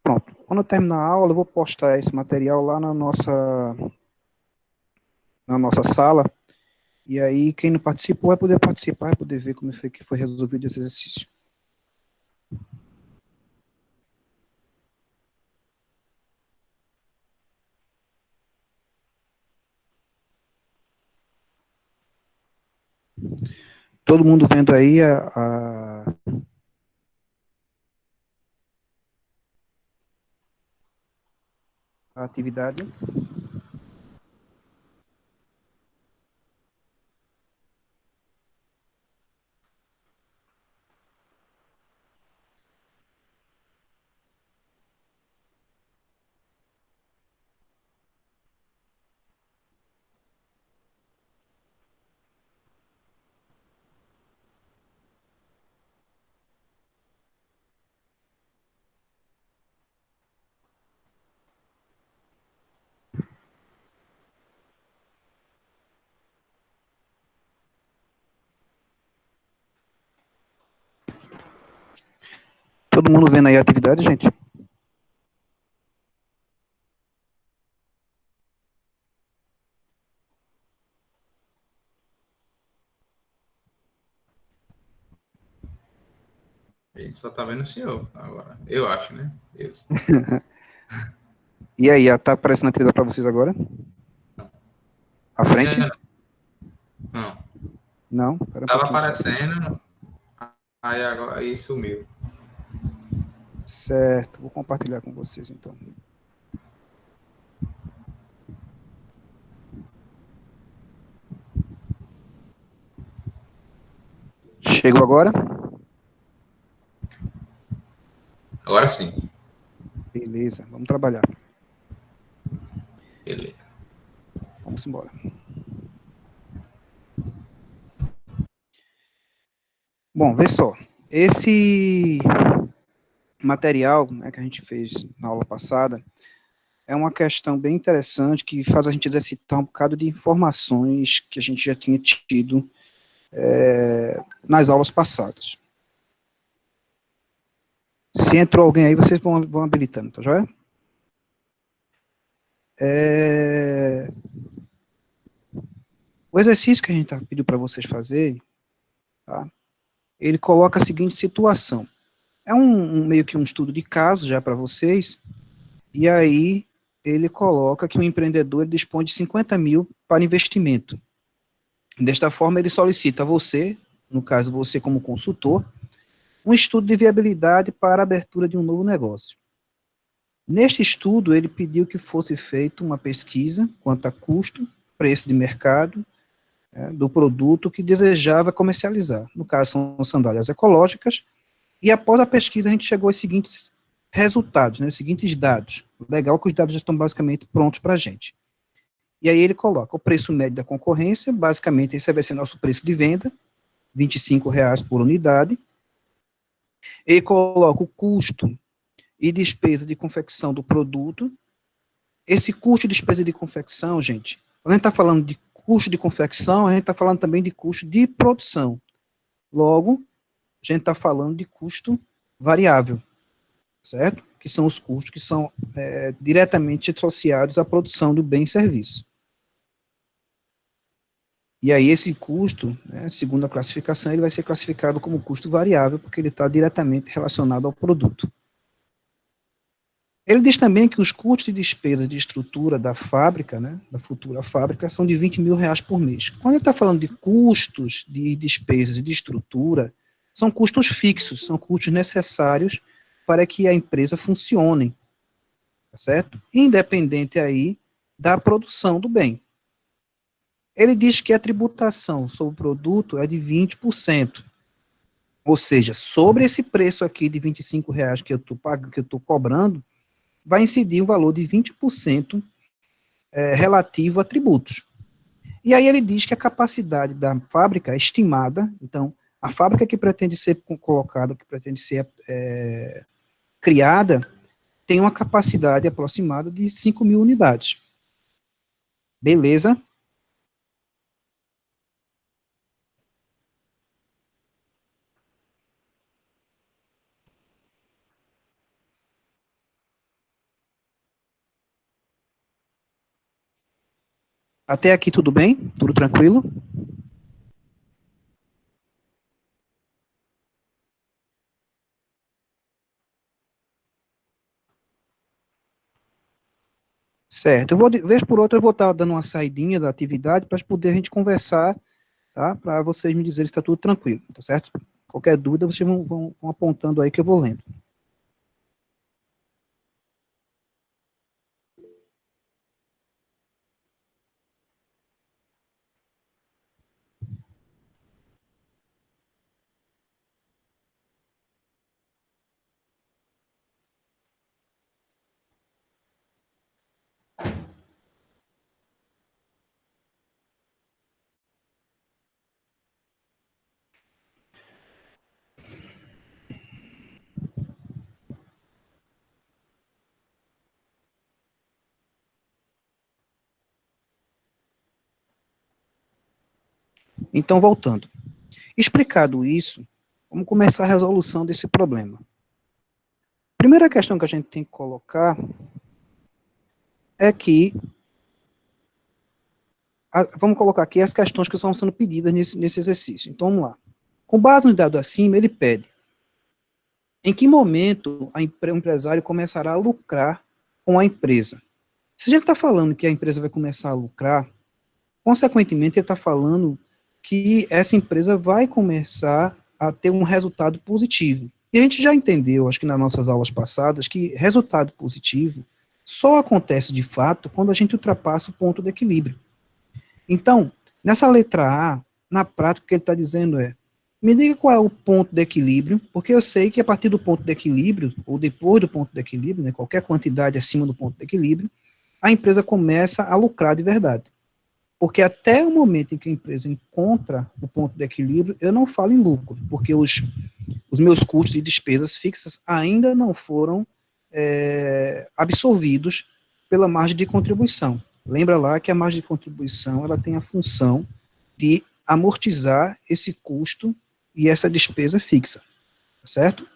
Pronto. Quando eu terminar a aula, eu vou postar esse material lá na nossa sala. E aí, quem não participou vai poder participar, vai poder ver como foi que foi resolvido esse exercício. Todo mundo vendo aí a atividade. Todo mundo vendo aí a atividade, gente? A gente só tá vendo o senhor agora. Eu acho, né? Eu. E aí, tá aparecendo a atividade para vocês agora? À frente? Ainda não. Não? Espera um Tava pouquinho só. aparecendo, aí agora aí sumiu. Certo, vou compartilhar com vocês então. Chegou agora? Agora sim. Beleza, vamos trabalhar. Beleza. Vamos embora. Bom, vê só. Esse material, né, que a gente fez na aula passada é uma questão bem interessante que faz a gente exercitar um bocado de informações que a gente já tinha tido nas aulas passadas. Se entrou alguém aí, vocês vão habilitando, tá joia? O exercício que a gente pediu para vocês fazerem, tá? Ele coloca a seguinte situação. É meio que um estudo de caso já para vocês, e aí ele coloca que o empreendedor ele dispõe de 50 mil para investimento. Desta forma, ele solicita a você, no caso você como consultor, um estudo de viabilidade para a abertura de um novo negócio. Neste estudo, ele pediu que fosse feita uma pesquisa quanto a custo, preço de mercado, do produto que desejava comercializar. No caso, são sandálias ecológicas, e após a pesquisa, a gente chegou aos seguintes resultados, né, os seguintes dados. Legal que os dados já estão basicamente prontos para a gente. E aí ele coloca o preço médio da concorrência, basicamente esse vai ser nosso preço de venda, R$ 25 por unidade. Ele coloca o custo e despesa de confecção do produto. Esse custo e despesa de confecção, gente, quando a gente está falando de custo de confecção, a gente está falando também de custo de produção. Logo, a gente está falando de custo variável, certo? Que são os custos que são diretamente associados à produção do bem e serviço. E aí esse custo, né, segundo a classificação, ele vai ser classificado como custo variável, porque ele está diretamente relacionado ao produto. Ele diz também que os custos de despesa de estrutura da fábrica, né, da futura fábrica, são de R$ 20 mil por mês. Quando ele está falando de custos de despesas e de estrutura, são custos fixos, são custos necessários para que a empresa funcione, tá certo? Independente aí da produção do bem. Ele diz que a tributação sobre o produto é de 20%. Ou seja, sobre esse preço aqui de R$ 25 que eu estou pagando, que eu estou cobrando, vai incidir um valor de 20% relativo a tributos. E aí ele diz que a capacidade da fábrica é estimada, então, a fábrica que pretende ser colocada, que pretende ser criada, tem uma capacidade aproximada de 5 mil unidades. Beleza? Até aqui tudo bem? Tudo tranquilo? Certo. Eu vou, vez por outra, eu vou estar dando uma saidinha da atividade para poder a gente conversar, tá? Para vocês me dizerem se está tudo tranquilo, tá certo? Qualquer dúvida, vocês vão apontando aí que eu vou lendo. Então, voltando. Explicado isso, vamos começar a resolução desse problema. Primeira questão que a gente tem que colocar é que, vamos colocar aqui as questões que estão sendo pedidas nesse exercício. Então, vamos lá. Com base no dado acima, ele pede em que momento o empresário começará a lucrar com a empresa. Se a gente está falando que a empresa vai começar a lucrar, consequentemente, ele está falando que essa empresa vai começar a ter um resultado positivo. E a gente já entendeu, acho que nas nossas aulas passadas, que resultado positivo só acontece de fato quando a gente ultrapassa o ponto de equilíbrio. Então, nessa letra A, na prática, o que ele está dizendo é: me diga qual é o ponto de equilíbrio, porque eu sei que a partir do ponto de equilíbrio, ou depois do ponto de equilíbrio, né, qualquer quantidade acima do ponto de equilíbrio, a empresa começa a lucrar de verdade. Porque até o momento em que a empresa encontra o ponto de equilíbrio, eu não falo em lucro, porque os meus custos e despesas fixas ainda não foram absorvidos pela margem de contribuição. Lembra lá que a margem de contribuição ela tem a função de amortizar esse custo e essa despesa fixa, certo?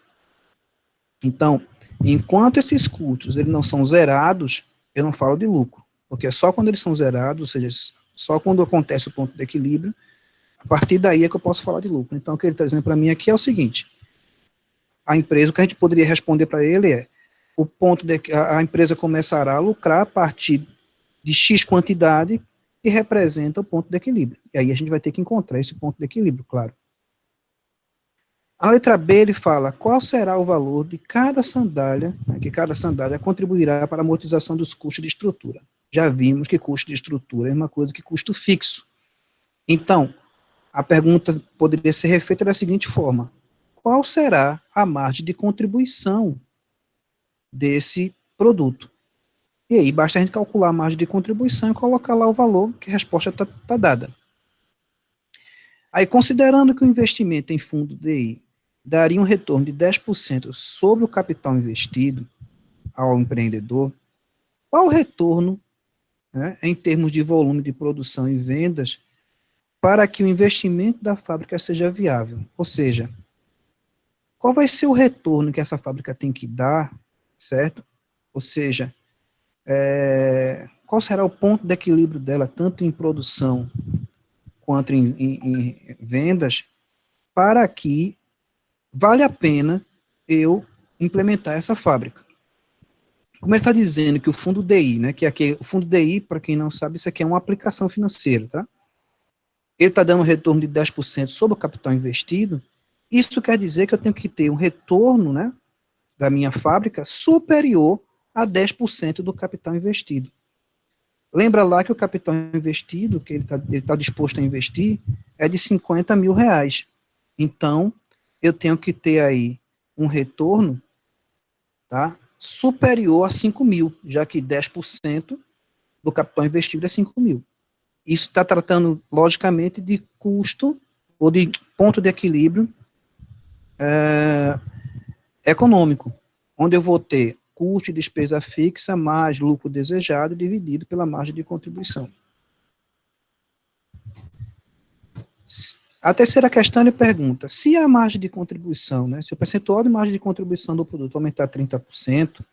Então, enquanto esses custos eles não são zerados, eu não falo de lucro, porque é só quando eles são zerados, ou seja, só quando acontece o ponto de equilíbrio, a partir daí é que eu posso falar de lucro. Então, o que ele está dizendo para mim aqui é o seguinte: a empresa, o que a gente poderia responder para ele é: o ponto de a empresa começará a lucrar a partir de X quantidade que representa o ponto de equilíbrio. E aí a gente vai ter que encontrar esse ponto de equilíbrio, claro. A letra B, ele fala qual será o valor de cada sandália, né, que cada sandália contribuirá para a amortização dos custos de estrutura. Já vimos que custo de estrutura é uma coisa que custo fixo. Então, a pergunta poderia ser refeita da seguinte forma: qual será a margem de contribuição desse produto? E aí, basta a gente calcular a margem de contribuição e colocar lá o valor, que a resposta está dada. Aí, considerando que o investimento em fundo DI daria um retorno de 10% sobre o capital investido ao empreendedor, qual o retorno, né, em termos de volume de produção e vendas, para que o investimento da fábrica seja viável? Ou seja, qual vai ser o retorno que essa fábrica tem que dar, certo? Ou seja, qual será o ponto de equilíbrio dela, tanto em produção quanto em vendas, para que vale a pena eu implementar essa fábrica. Como ele está dizendo que o fundo DI, né, que aqui, o fundo DI, para quem não sabe, isso aqui é uma aplicação financeira, tá? Ele está dando um retorno de 10% sobre o capital investido, isso quer dizer que eu tenho que ter um retorno, né, da minha fábrica superior a 10% do capital investido. Lembra lá que o capital investido, que ele tá disposto a investir, é de 50 mil reais. Então, eu tenho que ter aí um retorno, tá, superior a 5 mil, já que 10% do capital investido é 5 mil. Isso está tratando, logicamente, de custo ou de ponto de equilíbrio econômico, onde eu vou ter custo e despesa fixa mais lucro desejado dividido pela margem de contribuição. A terceira questão, ele pergunta, se a margem de contribuição, né, se o percentual de margem de contribuição do produto aumentar 30%,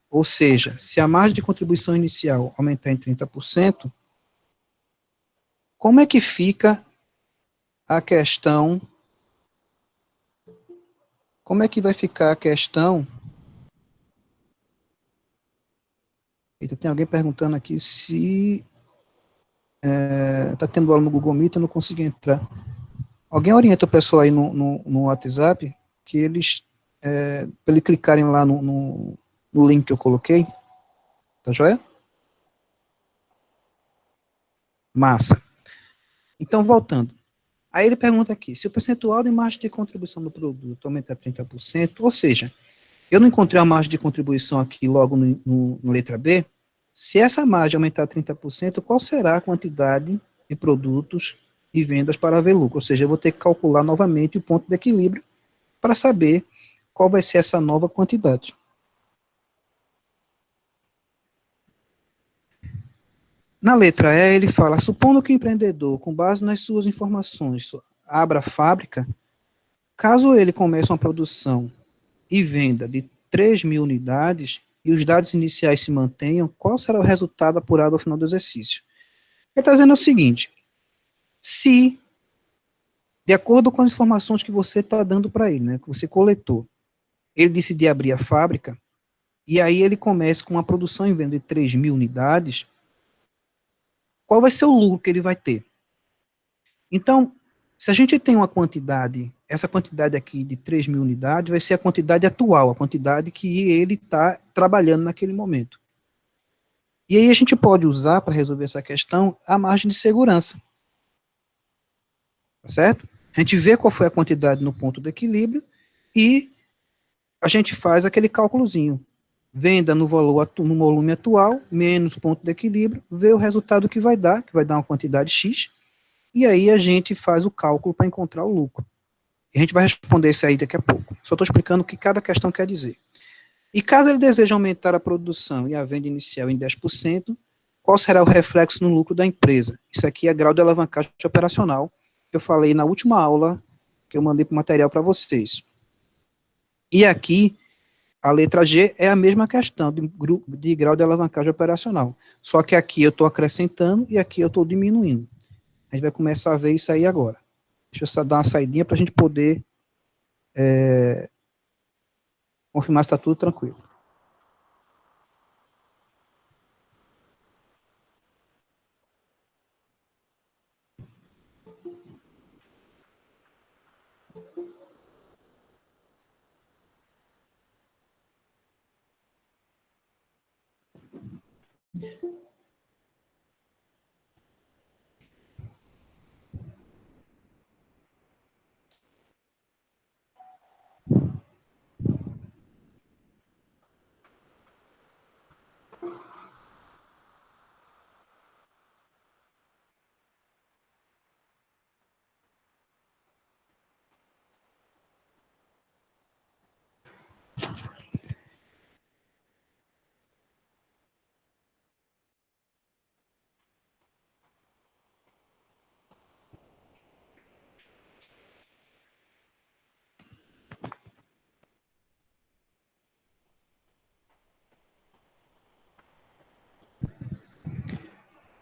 ou seja, se a margem de contribuição inicial aumentar em 30%, Como é que fica a questão? Como é que vai ficar a questão? Eita, tem alguém perguntando aqui se está tendo aula no Google Meet, eu não consegui entrar. Alguém orienta o pessoal aí no WhatsApp que eles, para eles clicarem lá no link que eu coloquei, tá joia? Massa. Então, voltando. Aí ele pergunta aqui, se o percentual de margem de contribuição do produto aumenta a 30%, ou seja, eu não encontrei a margem de contribuição aqui logo no letra B, se essa margem aumentar 30%, qual será a quantidade de produtos e vendas para haver lucro? Ou seja, eu vou ter que calcular novamente o ponto de equilíbrio para saber qual vai ser essa nova quantidade. Na letra E, ele fala, supondo que o empreendedor, com base nas suas informações, abra a fábrica, caso ele comece uma produção e venda de 3.000 unidades e os dados iniciais se mantenham, qual será o resultado apurado ao final do exercício? Ele está dizendo o seguinte, se, de acordo com as informações que você está dando para ele, né, que você coletou, ele decidir abrir a fábrica, e aí ele começa com uma produção e venda de 3.000 unidades, qual vai ser o lucro que ele vai ter? Então, se a gente tem uma quantidade, essa quantidade aqui de 3.000 unidades vai ser a quantidade atual, a quantidade que ele está trabalhando naquele momento. E aí a gente pode usar, para resolver essa questão, a margem de segurança. Tá certo? A gente vê qual foi a quantidade no ponto de equilíbrio e a gente faz aquele cálculozinho. Venda no volume atual, menos ponto de equilíbrio, vê o resultado que vai dar uma quantidade X, e aí a gente faz o cálculo para encontrar o lucro. E a gente vai responder isso aí daqui a pouco. Só estou explicando o que cada questão quer dizer. E caso ele deseje aumentar a produção e a venda inicial em 10%, qual será o reflexo no lucro da empresa? Isso aqui é grau de alavancagem operacional, que eu falei na última aula, que eu mandei para o material para vocês. E aqui, a letra G é a mesma questão de grau de alavancagem operacional. Só que aqui eu estou acrescentando e aqui eu estou diminuindo. A gente vai começar a ver isso aí agora. Deixa eu só dar uma saidinha para a gente poder confirmar se está tudo tranquilo.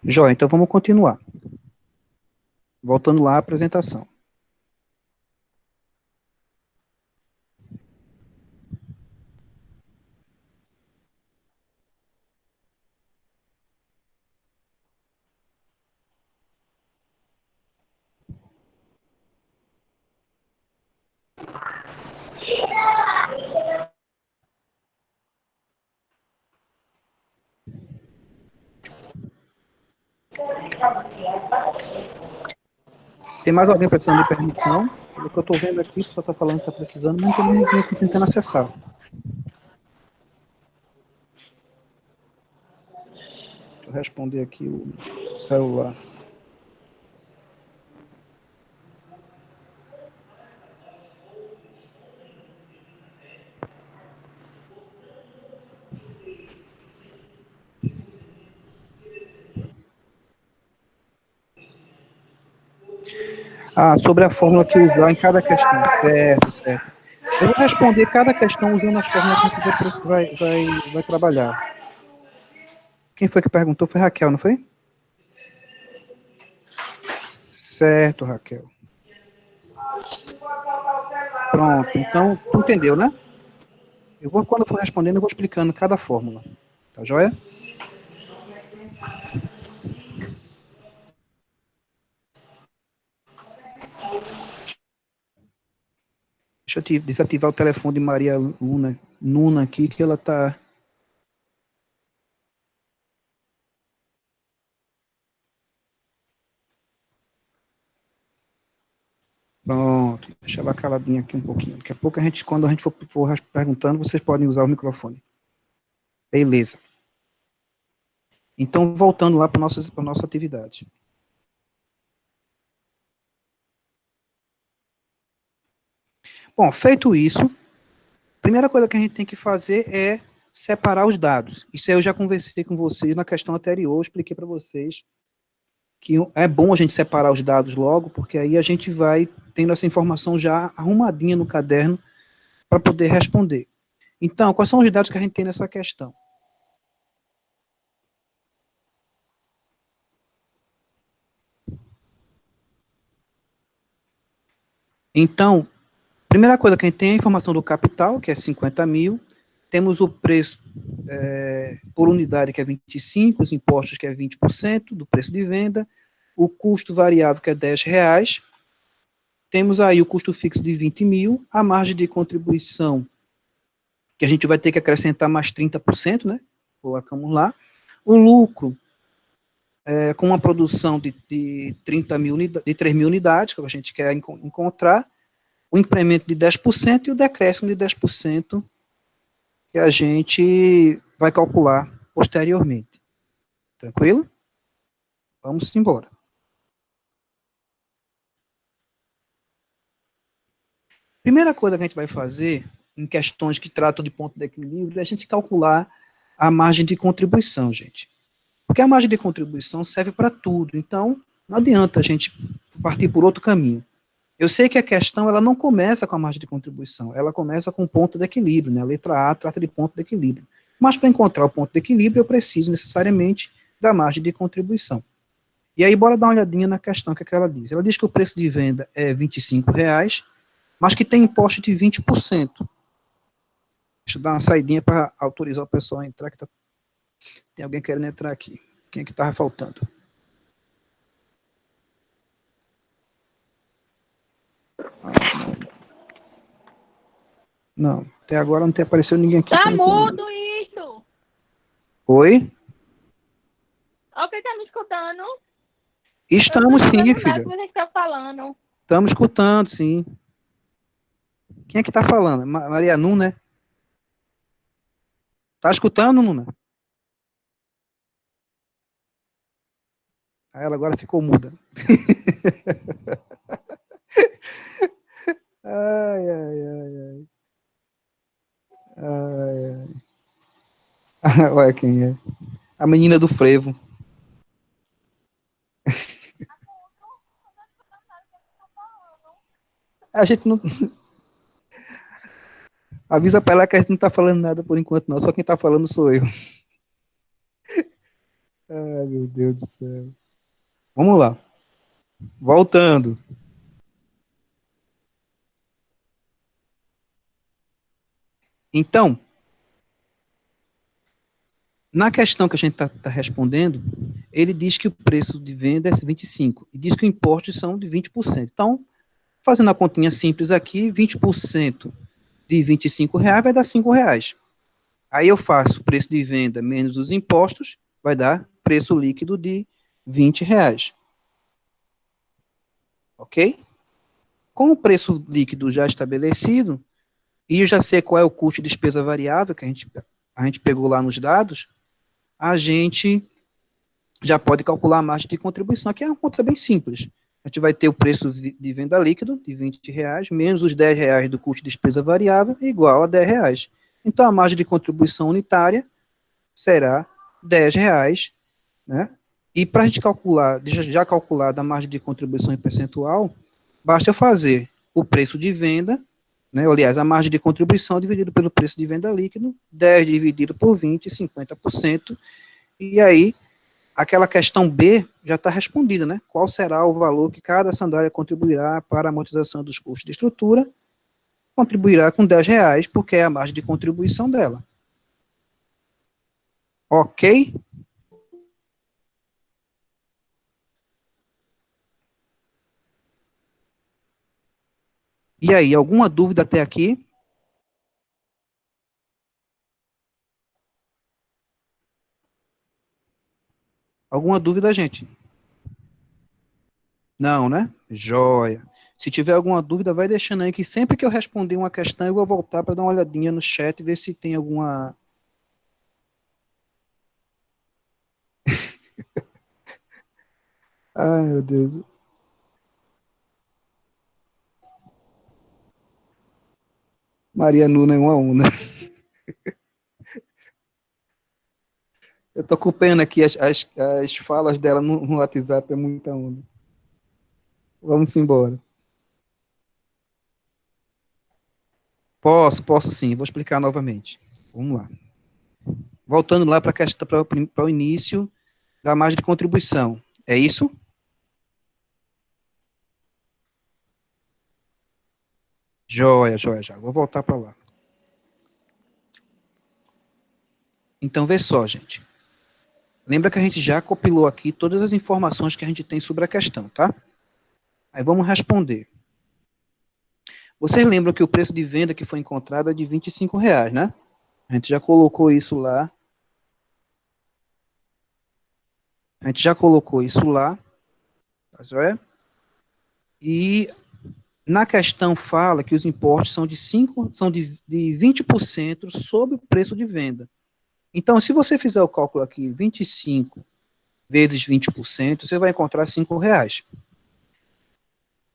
Joia, então vamos continuar. Voltando lá à apresentação. Tem mais alguém precisando de permissão? Pelo que eu estou vendo aqui, só está falando que está precisando, mas não tem ninguém aqui tentando acessar. Deixa eu responder aqui o celular. Ah, sobre a fórmula que usar em cada questão. Certo, certo. Eu vou responder cada questão usando as fórmulas que a gente vai trabalhar. Quem foi que perguntou? Foi Raquel, não foi? Certo, Raquel. Pronto, então, tu entendeu, né? Quando eu for respondendo, eu vou explicando cada fórmula. Tá joia? Deixa eu desativar o telefone de Maria Nuna aqui, que ela tá... Pronto, deixa ela caladinha aqui um pouquinho. Daqui a pouco, quando a gente for perguntando, vocês podem usar o microfone. Beleza. Então, voltando lá para a nossa atividade. Bom, feito isso, a primeira coisa que a gente tem que fazer é separar os dados. Isso aí eu já conversei com vocês na questão anterior, expliquei para vocês que é bom a gente separar os dados logo, porque aí a gente vai tendo essa informação já arrumadinha no caderno para poder responder. Então, quais são os dados que a gente tem nessa questão? Então, primeira coisa que a gente tem é a informação do capital, que é 50 mil, temos o preço por unidade, que é 25, os impostos, que é 20% do preço de venda, o custo variável, que é R$10, temos aí o custo fixo de 20 mil, a margem de contribuição, que a gente vai ter que acrescentar mais 30%, né? Colocamos lá. O lucro, com uma produção de 3 mil unidades, que a gente quer encontrar, o incremento de 10% e o decréscimo de 10% que a gente vai calcular posteriormente. Tranquilo? Vamos embora. Primeira coisa que a gente vai fazer, em questões que tratam de ponto de equilíbrio, é a gente calcular a margem de contribuição, gente. Porque a margem de contribuição serve para tudo, então não adianta a gente partir por outro caminho. Eu sei que a questão ela não começa com a margem de contribuição, ela começa com o ponto de equilíbrio, né? A letra A trata de ponto de equilíbrio. Mas para encontrar o ponto de equilíbrio, eu preciso necessariamente da margem de contribuição. E aí, bora dar uma olhadinha na questão que ela diz. Ela diz que o preço de venda é R$25, mas que tem imposto de 20%. Deixa eu dar uma saidinha para autorizar o pessoal a entrar, que tem alguém querendo entrar aqui. Quem é que estava faltando? Não, até agora não tem aparecido ninguém aqui. Tá mudo isso! Oi? Alguém tá me escutando? Estamos sim, filha. Você está falando. Estamos escutando, sim. Quem é que está falando? Maria Nuna, né? Tá escutando, Nuna? Ela agora ficou muda. Ai, ai, ai, ai. Ai, ai. Olha quem é. A menina do frevo. A gente não... Avisa pra ela que a gente não tá falando nada por enquanto, não. Só quem tá falando sou eu. Ai, meu Deus do céu. Vamos lá. Voltando. Então, na questão que a gente está respondendo, ele diz que o preço de venda é 25% e diz que os impostos são de 20%. Então, fazendo a continha simples aqui, 20% de R$25 vai dar R$5. Aí eu faço o preço de venda menos os impostos, vai dar preço líquido de R$20. Ok? Com o preço líquido já estabelecido, e eu já sei qual é o custo de despesa variável que a gente pegou lá nos dados, a gente já pode calcular a margem de contribuição, que é uma conta bem simples. A gente vai ter o preço de venda líquido de R$20, menos os R$10 do custo de despesa variável, igual a R$10. Então, a margem de contribuição unitária será R$10, né? E para a gente calcular, já calcular da margem de contribuição em percentual, basta eu fazer o preço de venda, né? Aliás, a margem de contribuição dividido pelo preço de venda líquido, 10 dividido por 20, 50%, e aí aquela questão B já está respondida, né? Qual será o valor que cada sandália contribuirá para a amortização dos custos de estrutura? Contribuirá com R$ 10, porque é a margem de contribuição dela. Ok? E aí, alguma dúvida até aqui? Alguma dúvida, gente? Não, né? Joia. Se tiver alguma dúvida, vai deixando aí, que sempre que eu responder uma questão, eu vou voltar para dar uma olhadinha no chat e ver se tem alguma... Ai, meu Deus. Maria Nuna é 1 a 1, né? Eu tô acompanhando aqui as falas dela no WhatsApp, é muita onda. Vamos embora. Posso sim, vou explicar novamente. Vamos lá. Voltando lá para o início da margem de contribuição. É isso? Joia, joia, já. Vou voltar para lá. Então, vê só, gente. Lembra que a gente já compilou aqui todas as informações que a gente tem sobre a questão, tá? Aí vamos responder. Vocês lembram que o preço de venda que foi encontrado é de R$ 25, né? A gente já colocou isso lá. Tá certo? E na questão fala que os impostos são de 20% sobre o preço de venda. Então, se você fizer o cálculo aqui, 25 vezes 20%, você vai encontrar R$ 5.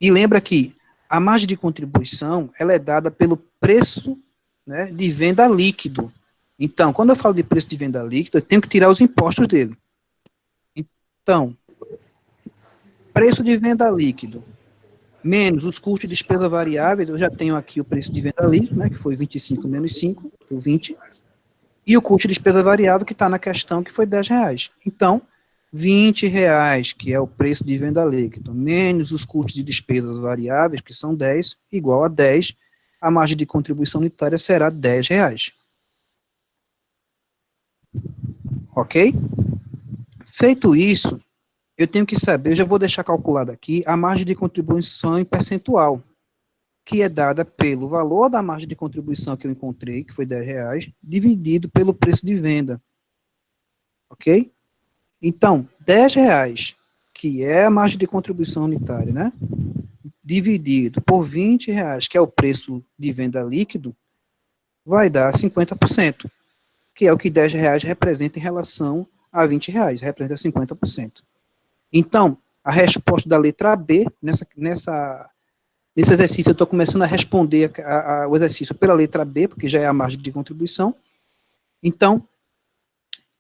E lembra que a margem de contribuição, ela é dada pelo preço, né, de venda líquido. Então, quando eu falo de preço de venda líquido, eu tenho que tirar os impostos dele. Então, preço de venda líquido, menos os custos de despesa variáveis, eu já tenho aqui o preço de venda líquido, né, que foi 25 menos 5, o 20, e o custo de despesa variável que está na questão, que foi R$ 10. Então, R$ 20, que é o preço de venda líquido, menos os custos de despesas variáveis, que são 10, igual a 10, a margem de contribuição unitária será R$ 10. Ok? Feito isso, eu tenho que saber, eu já vou deixar calculado aqui, a margem de contribuição em percentual, que é dada pelo valor da margem de contribuição que eu encontrei, que foi R$ 10, dividido pelo preço de venda. Ok? Então, R$ 10, que é a margem de contribuição unitária, né? Dividido por R$ 20, que é o preço de venda líquido, vai dar 50%, que é o que R$ 10 representa em relação a R$ 20, representa 50%. Então, a resposta da letra B, nesse exercício eu estou começando a responder o exercício pela letra B, porque já é a margem de contribuição. Então,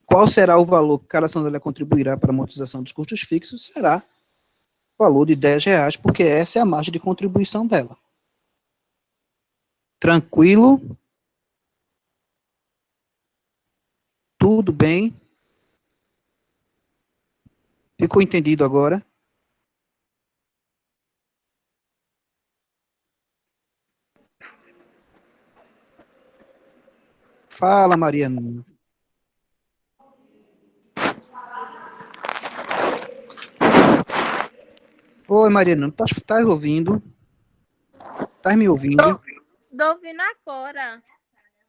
qual será o valor que cada sandália contribuirá para a amortização dos custos fixos? Será o valor de R$ 10, porque essa é a margem de contribuição dela. Tranquilo? Tudo bem? Ficou entendido agora? Fala, Mariana. Oi, Mariana, tá ouvindo? Tá me ouvindo? Tô ouvindo agora.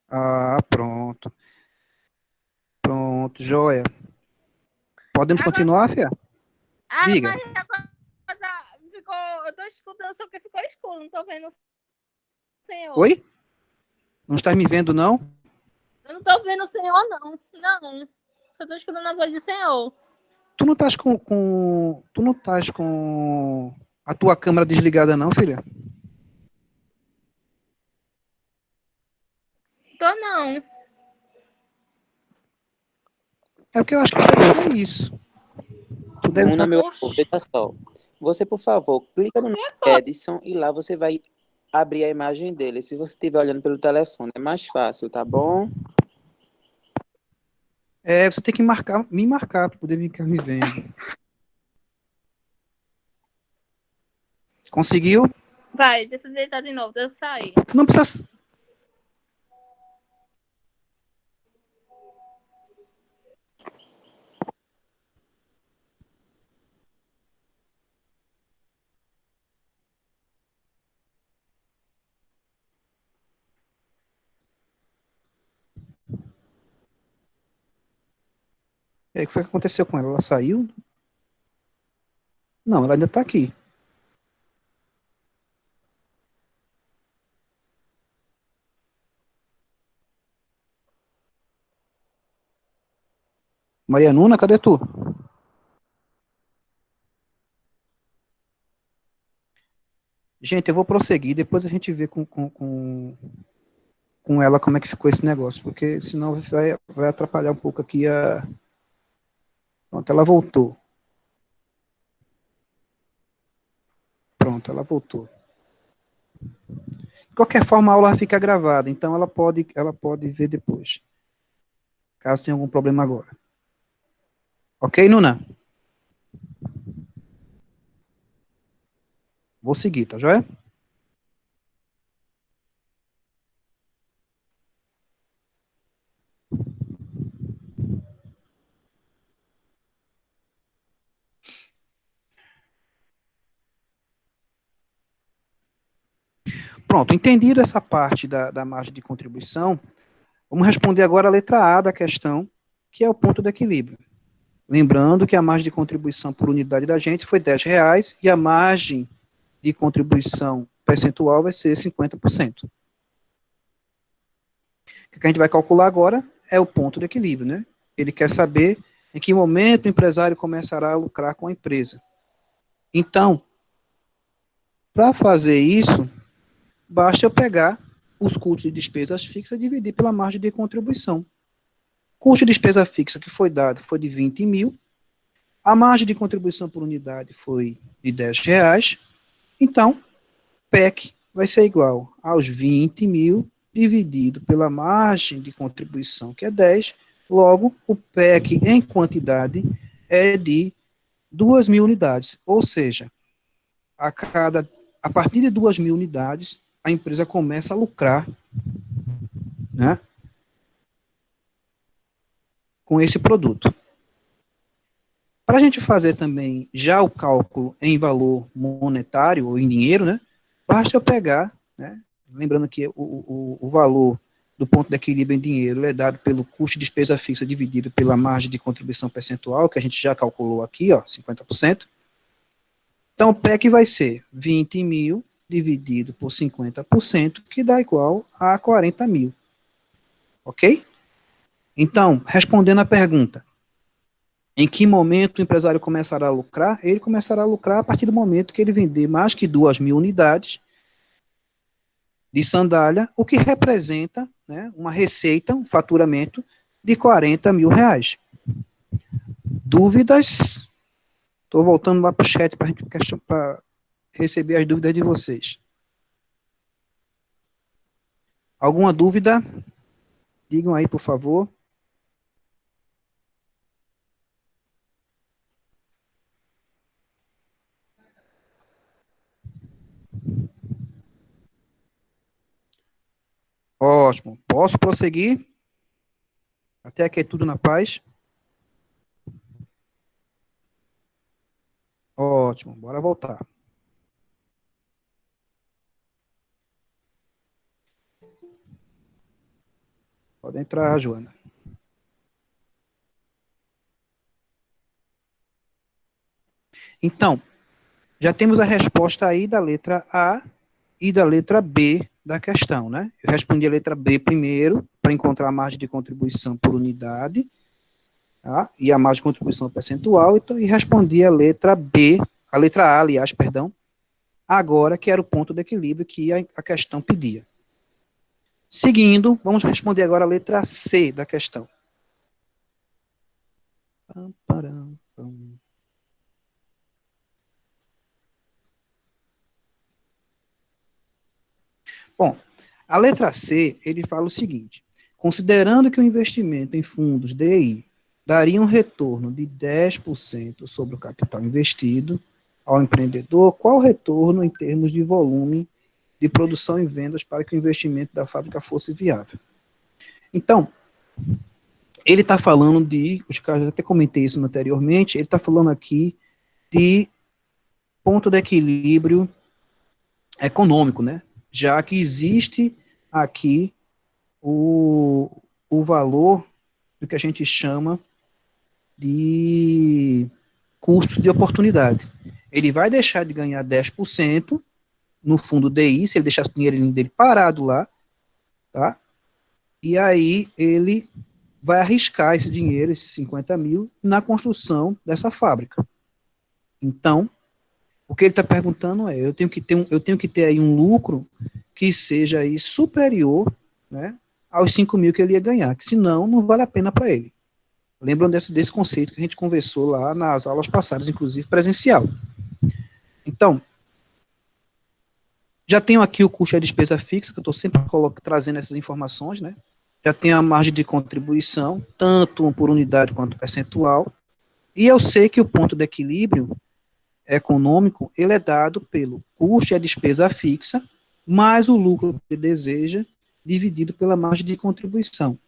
Ah, pronto. Pronto, joia. Podemos continuar, Fia? Diga. Mas agora ficou. Eu tô escutando só que ficou escuro, não tô vendo o senhor. Oi? Não está me vendo, não? Eu não tô vendo o senhor, não. Não. Eu tô escutando a voz do senhor. Tu não estás tu não estás com a tua câmera desligada, não, filha? Tô não. É porque eu acho que foi isso. Tu deve Bruna, estar... meu amor, veja só. Você, por favor, clica no Edison e lá você vai abrir a imagem dele. Se você estiver olhando pelo telefone, é mais fácil, tá bom? Você tem que me marcar para poder ficar me vendo. Conseguiu? Vai, deixa eu deitar de novo, deixa eu sair. Não precisa. E aí, o que foi que aconteceu com ela? Ela saiu? Não, ela ainda está aqui. Maria Nuna, cadê tu? Gente, eu vou prosseguir, depois a gente vê com ela como é que ficou esse negócio, porque senão vai atrapalhar um pouco aqui a... Pronto, ela voltou. Pronto, ela voltou. De qualquer forma, a aula fica gravada, então ela pode ver depois, caso tenha algum problema agora. Ok, Nuna? Vou seguir, tá joia? Pronto, entendido essa parte da margem de contribuição, vamos responder agora a letra A da questão, que é o ponto de equilíbrio. Lembrando que a margem de contribuição por unidade da gente foi R$10 e a margem de contribuição percentual vai ser 50%. O que a gente vai calcular agora é o ponto de equilíbrio, né? Ele quer saber em que momento o empresário começará a lucrar com a empresa. Então, para fazer isso, basta eu pegar os custos de despesas fixas e dividir pela margem de contribuição. Custo de despesa fixa que foi dado foi de 20 mil, a margem de contribuição por unidade foi de R$10, então, PEC vai ser igual aos 20 mil dividido pela margem de contribuição, que é 10, logo, o PEC em quantidade é de 2.000 unidades, ou seja, a partir de 2.000 unidades, a empresa começa a lucrar, né, com esse produto. Para a gente fazer também já o cálculo em valor monetário, ou em dinheiro, né, basta eu pegar, né, lembrando que o valor do ponto de equilíbrio em dinheiro é dado pelo custo de despesa fixa dividido pela margem de contribuição percentual, que a gente já calculou aqui, ó, 50%. Então, o PEC vai ser 20 mil dividido por 50%, que dá igual a 40 mil. Ok? Então, respondendo à pergunta, em que momento o empresário começará a lucrar? Ele começará a lucrar a partir do momento que ele vender mais que 2.000 unidades de sandália, o que representa, né, uma receita, um faturamento de R$40 mil. Dúvidas? Estou voltando lá para o chat para receber as dúvidas de vocês. Alguma dúvida? Digam aí, por favor. Ótimo. Posso prosseguir? Até aqui é tudo na paz? Ótimo. Bora voltar. Pode entrar, Joana. Então, já temos a resposta aí da letra A e da letra B da questão, né? Eu respondi a letra B primeiro, para encontrar a margem de contribuição por unidade, tá? E a margem de contribuição percentual, então, e respondi a letra B, a letra A, aliás, perdão, agora, que era o ponto de equilíbrio que a questão pedia. Seguindo, vamos responder agora a letra C da questão. Pam, param, pam. Bom, a letra C, ele fala o seguinte: considerando que o investimento em fundos DI daria um retorno de 10% sobre o capital investido ao empreendedor, qual o retorno em termos de volume de produção e vendas para que o investimento da fábrica fosse viável? Então, ele está falando de, os caras até comentei isso anteriormente, ele está falando aqui de ponto de equilíbrio econômico, né? Já que existe aqui o valor do que a gente chama de custo de oportunidade. Ele vai deixar de ganhar 10% no fundo DI, se ele deixar o dinheiro dele parado lá, tá? E aí ele vai arriscar esse dinheiro, esses 50 mil, na construção dessa fábrica. Então, o que ele está perguntando é, eu tenho que ter aí um lucro que seja aí superior, né, aos 5 mil que ele ia ganhar, que senão não vale a pena para ele. Lembram desse conceito que a gente conversou lá nas aulas passadas, inclusive presencial. Então, já tenho aqui o custo e a despesa fixa, que eu estou sempre trazendo essas informações, né? Já tenho a margem de contribuição, tanto por unidade quanto percentual, e eu sei que o ponto de equilíbrio econômico, ele é dado pelo custo e a despesa fixa, mais o lucro que ele deseja, dividido pela margem de contribuição.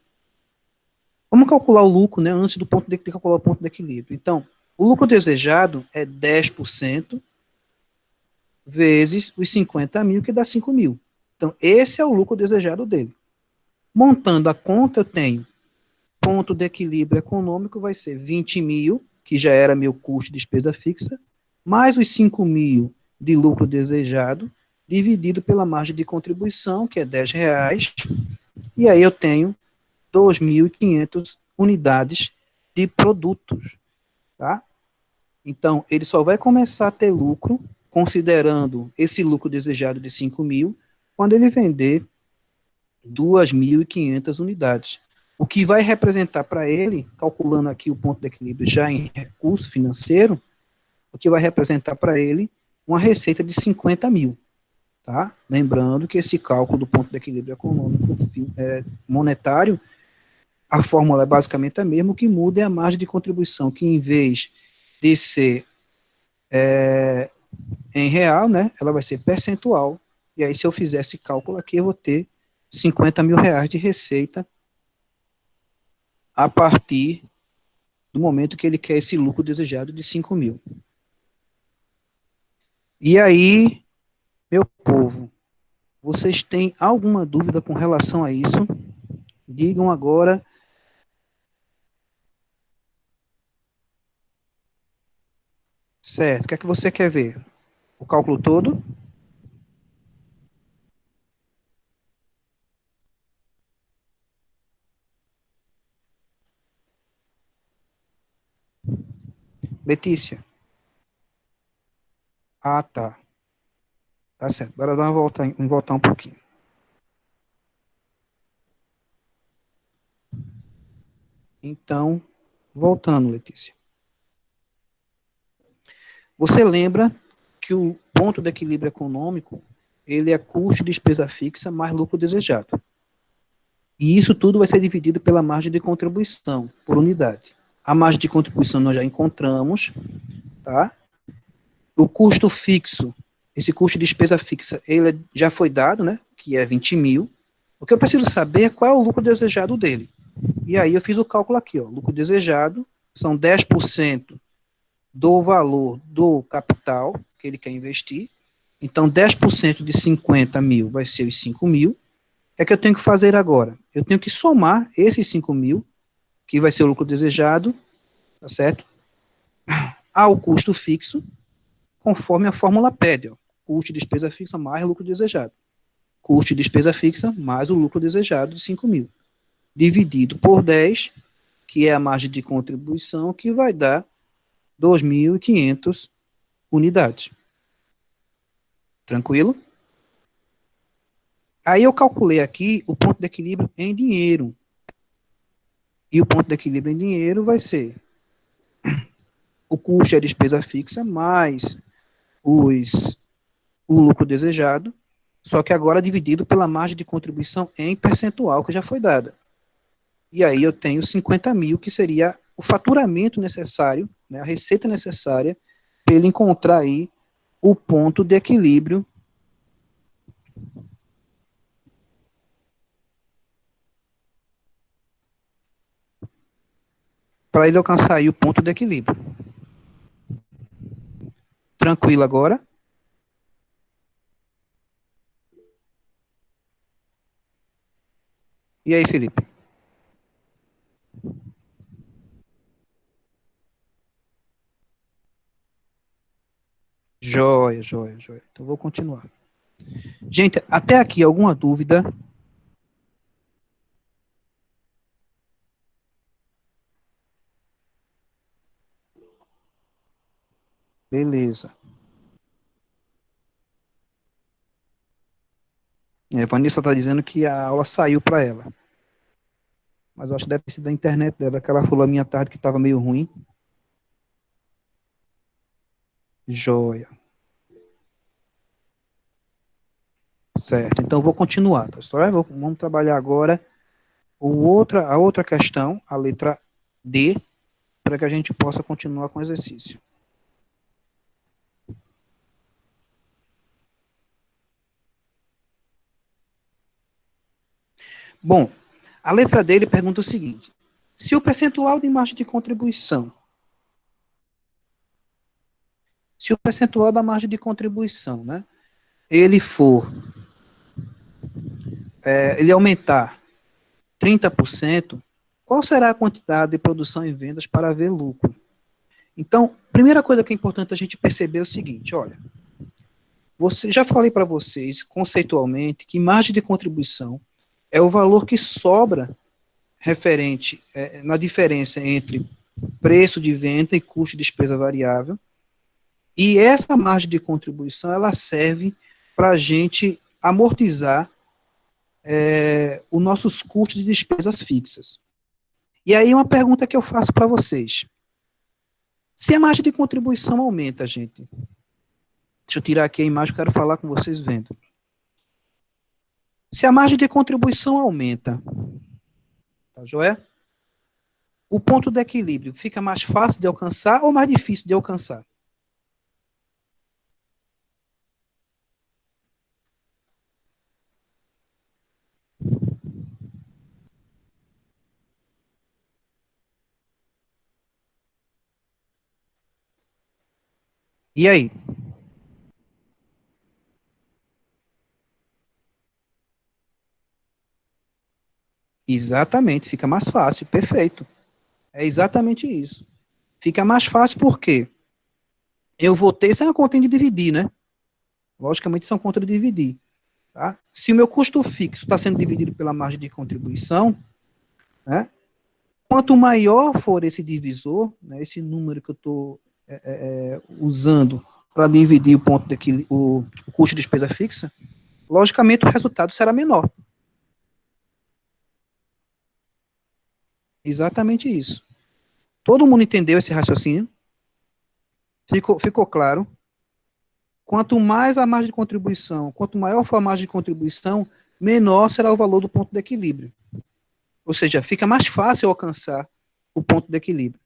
Vamos calcular o lucro, né, antes do ponto de calcular o ponto de equilíbrio. Então, o lucro desejado é 10% vezes os 50 mil, que dá 5 mil. Então, esse é o lucro desejado dele. Montando a conta, eu tenho ponto de equilíbrio econômico, vai ser 20 mil, que já era meu custo de despesa fixa, mais os 5 mil de lucro desejado, dividido pela margem de contribuição, que é R$10, e aí eu tenho 2.500 unidades de produtos, tá? Então, ele só vai começar a ter lucro, considerando esse lucro desejado de 5 mil, quando ele vender 2.500 unidades. O que vai representar para ele, calculando aqui o ponto de equilíbrio já em recurso financeiro, o que vai representar para ele uma receita de 50 mil. Tá? Lembrando que esse cálculo do ponto de equilíbrio econômico monetário, a fórmula é basicamente a mesma, o que muda é a margem de contribuição, que em vez de ser em real, né, ela vai ser percentual, e aí se eu fizer esse cálculo aqui, eu vou ter 50 mil reais de receita a partir do momento que ele quer esse lucro desejado de 5 mil. E aí, meu povo, vocês têm alguma dúvida com relação a isso? Digam agora. Certo, o que é que você quer ver? O cálculo todo? Letícia? Ah, tá. Tá certo. Bora dar uma volta, voltar um pouquinho. Então, voltando, Letícia. Você lembra que o ponto de equilíbrio econômico, ele é custo de despesa fixa mais lucro desejado. E isso tudo vai ser dividido pela margem de contribuição, por unidade. A margem de contribuição nós já encontramos, tá? O custo fixo, esse custo de despesa fixa, ele já foi dado, né? Que é 20 mil. O que eu preciso saber é qual é o lucro desejado dele. E aí eu fiz o cálculo aqui, ó. Lucro desejado são 10% do valor do capital que ele quer investir. Então, 10% de 50 mil vai ser os 5 mil. O que é que eu tenho que fazer agora? Eu tenho que somar esses 5 mil, que vai ser o lucro desejado, tá certo? Ao custo fixo, conforme a fórmula pede, ó. Custo de despesa fixa mais lucro desejado. Custo de despesa fixa mais o lucro desejado de 5 mil. Dividido por 10, que é a margem de contribuição, que vai dar 2.500 unidades. Tranquilo? Aí eu calculei aqui o ponto de equilíbrio em dinheiro. E o ponto de equilíbrio em dinheiro vai ser o custo e a despesa fixa mais o lucro desejado, só que agora dividido pela margem de contribuição em percentual que já foi dada. E aí eu tenho 50 mil, que seria o faturamento necessário, né, a receita necessária para ele encontrar aí o ponto de equilíbrio para ele alcançar aí o ponto de equilíbrio. Tranquilo agora? E aí, Felipe? Joia, joia, joia. Então, vou continuar. Gente, até aqui, alguma dúvida? Beleza. Vanessa está dizendo que a aula saiu para ela. Mas eu acho que deve ter sido da internet dela, que ela falou a minha tarde que estava meio ruim. Joia. Certo. Então, vou continuar, tá? Vamos trabalhar agora a outra questão, a letra D, para que a gente possa continuar com o exercício. Bom, a letra D ele pergunta o seguinte: se o percentual de margem de contribuição, se o percentual da margem de contribuição, né, ele for, ele aumentar 30%, qual será a quantidade de produção e vendas para haver lucro? Então, primeira coisa que é importante a gente perceber é o seguinte, olha, já falei para vocês, conceitualmente, que margem de contribuição é o valor que sobra referente na diferença entre preço de venda e custo de despesa variável, e essa margem de contribuição, ela serve para a gente amortizar os nossos custos de despesas fixas. E aí uma pergunta que eu faço para vocês. Se a margem de contribuição aumenta, gente, deixa eu tirar aqui a imagem, eu quero falar com vocês vendo. Se a margem de contribuição aumenta, tá joia? O ponto de equilíbrio fica mais fácil de alcançar ou mais difícil de alcançar? E aí? Exatamente, fica mais fácil, perfeito. É exatamente isso. Fica mais fácil porque eu vou ter, isso é uma conta de dividir, né? Logicamente, isso é uma conta de dividir. Tá? Se o meu custo fixo está sendo dividido pela margem de contribuição, né? Quanto maior for esse divisor, né, esse número que eu estou usando para dividir o ponto daquele, o custo de despesa fixa, logicamente o resultado será menor. Exatamente isso. Todo mundo entendeu esse raciocínio? Ficou claro? Quanto mais a margem de contribuição, quanto maior for a margem de contribuição, menor será o valor do ponto de equilíbrio. Ou seja, fica mais fácil alcançar o ponto de equilíbrio.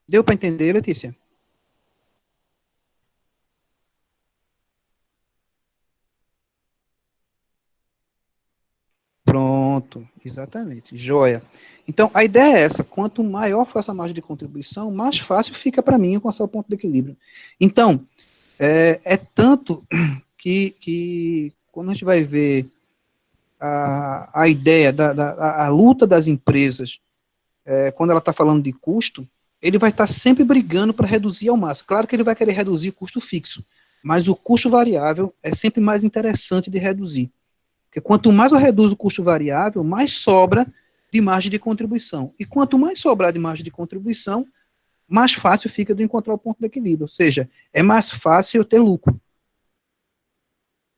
Deu para entender, Letícia? Pronto, exatamente, joia. Então, a ideia é essa, quanto maior for essa margem de contribuição, mais fácil fica para mim alcançar o ponto de equilíbrio. Então, é tanto que quando a gente vai ver a ideia, a luta das empresas, quando ela está falando de custo, ele vai estar sempre brigando para reduzir ao máximo. Claro que ele vai querer reduzir o custo fixo, mas o custo variável é sempre mais interessante de reduzir. Porque quanto mais eu reduzo o custo variável, mais sobra de margem de contribuição. E quanto mais sobrar de margem de contribuição, mais fácil fica de encontrar o ponto de equilíbrio. Ou seja, é mais fácil eu ter lucro.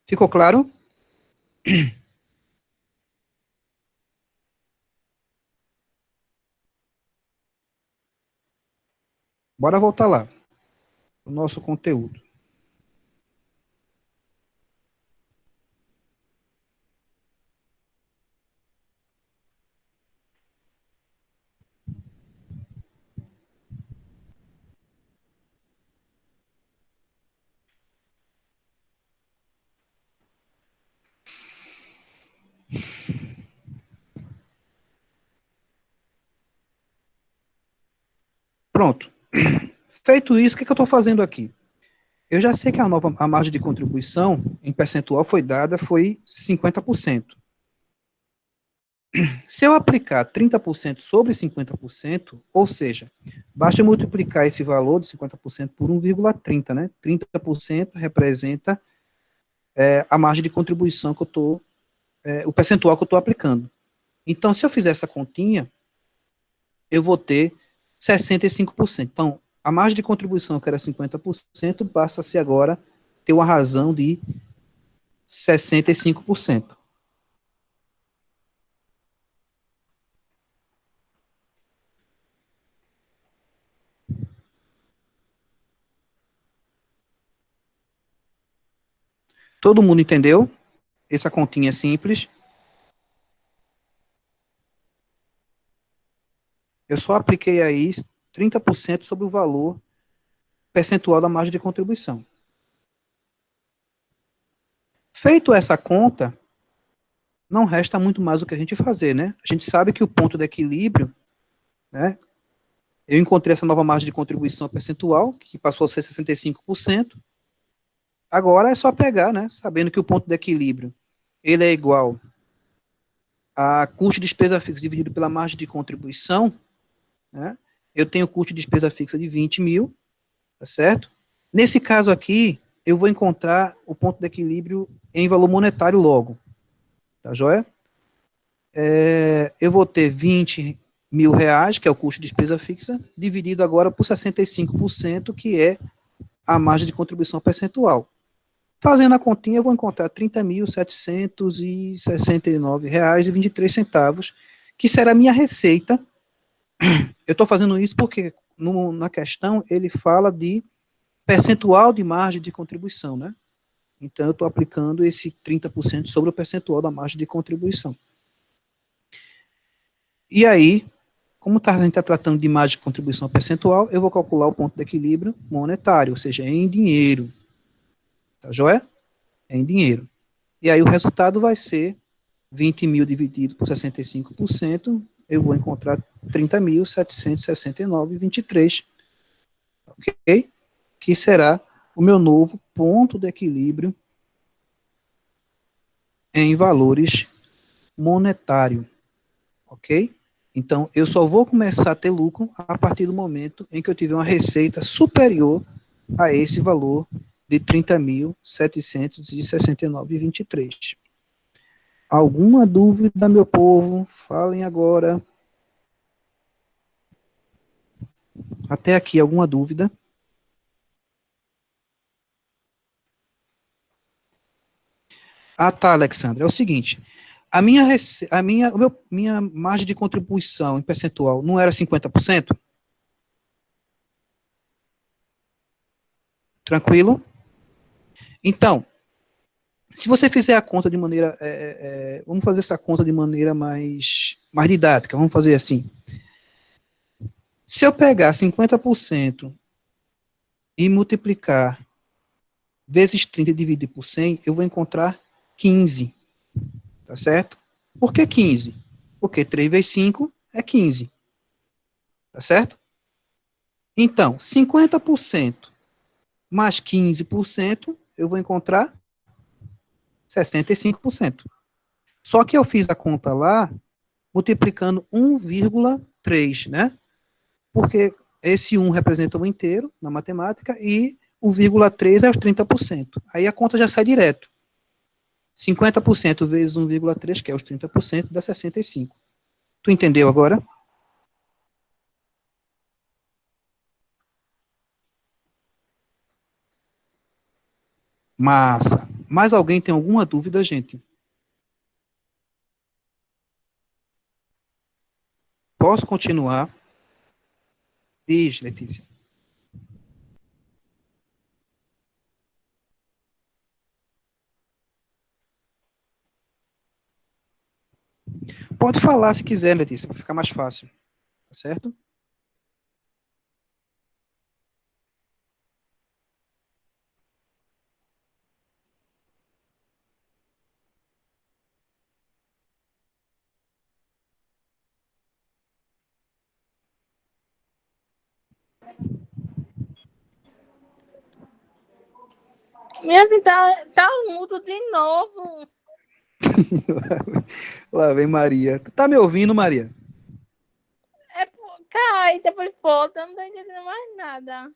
Ficou claro? Bora voltar lá. O nosso conteúdo. Pronto. Feito isso, o que, que eu estou fazendo aqui? Eu já sei que a margem de contribuição em percentual foi 50%. Se eu aplicar 30% sobre 50%, ou seja, basta multiplicar esse valor de 50% por 1,30, né? 30% representa a margem de contribuição que eu estou, o percentual que eu estou aplicando. Então, se eu fizer essa continha, eu vou ter 65%. Então, a margem de contribuição, que era 50%, passa a ser agora ter uma razão de 65%. Todo mundo entendeu? Essa continha é simples. Eu só apliquei aí 30% sobre o valor percentual da margem de contribuição. Feito essa conta, não resta muito mais o que a gente fazer, né? A gente sabe que o ponto de equilíbrio, né? Eu encontrei essa nova margem de contribuição percentual, que passou a ser 65%. Agora é só pegar, né? Sabendo que o ponto de equilíbrio, ele é igual a custo de despesa fixa dividido pela margem de contribuição, né? Eu tenho custo de despesa fixa de 20 mil, tá certo? Nesse caso aqui, eu vou encontrar o ponto de equilíbrio em valor monetário logo, tá joia? Eu vou ter 20 mil reais, que é o custo de despesa fixa, dividido agora por 65%, que é a margem de contribuição percentual. Fazendo a continha, eu vou encontrar R$ 30.769,23, que será a minha receita. Eu estou fazendo isso porque na questão ele fala de percentual de margem de contribuição, né? Então, eu estou aplicando esse 30% sobre o percentual da margem de contribuição. E aí, como a gente está tratando de margem de contribuição percentual, eu vou calcular o ponto de equilíbrio monetário, ou seja, em dinheiro. Tá joia? É em dinheiro. E aí o resultado vai ser 20 mil dividido por 65%, eu vou encontrar 30.769,23, ok? Que será o meu novo ponto de equilíbrio em valores monetário, ok? Então, eu só vou começar a ter lucro a partir do momento em que eu tiver uma receita superior a esse valor de 30.769,23. Alguma dúvida, meu povo? Falem agora. Até aqui, alguma dúvida? Ah, tá, Alexandre. É o seguinte, minha margem de contribuição em percentual não era 50%? Tranquilo? Então, se você fizer a conta de maneira, vamos fazer essa conta de maneira mais didática, vamos fazer assim. Se eu pegar 50% e multiplicar vezes 30 e dividir por 100, eu vou encontrar 15, tá certo? Por que 15? Porque 3 vezes 5 é 15, tá certo? Então, 50% mais 15%, eu vou encontrar 65%. Só que eu fiz a conta lá, multiplicando 1,3, né? Porque esse 1 representa o inteiro na matemática e o vírgula 3 é os 30%. Aí a conta já sai direto. 50% vezes 1,3, que é os 30%, dá 65. Tu entendeu agora? Massa. Mais alguém tem alguma dúvida, gente? Posso continuar? Diz, Letícia. Pode falar se quiser, Letícia, para ficar mais fácil. Tá certo? Minha assim, tá mudo de novo. Lá vem Maria. Tu tá me ouvindo, Maria? Cai, depois volta, eu não tô entendendo mais nada.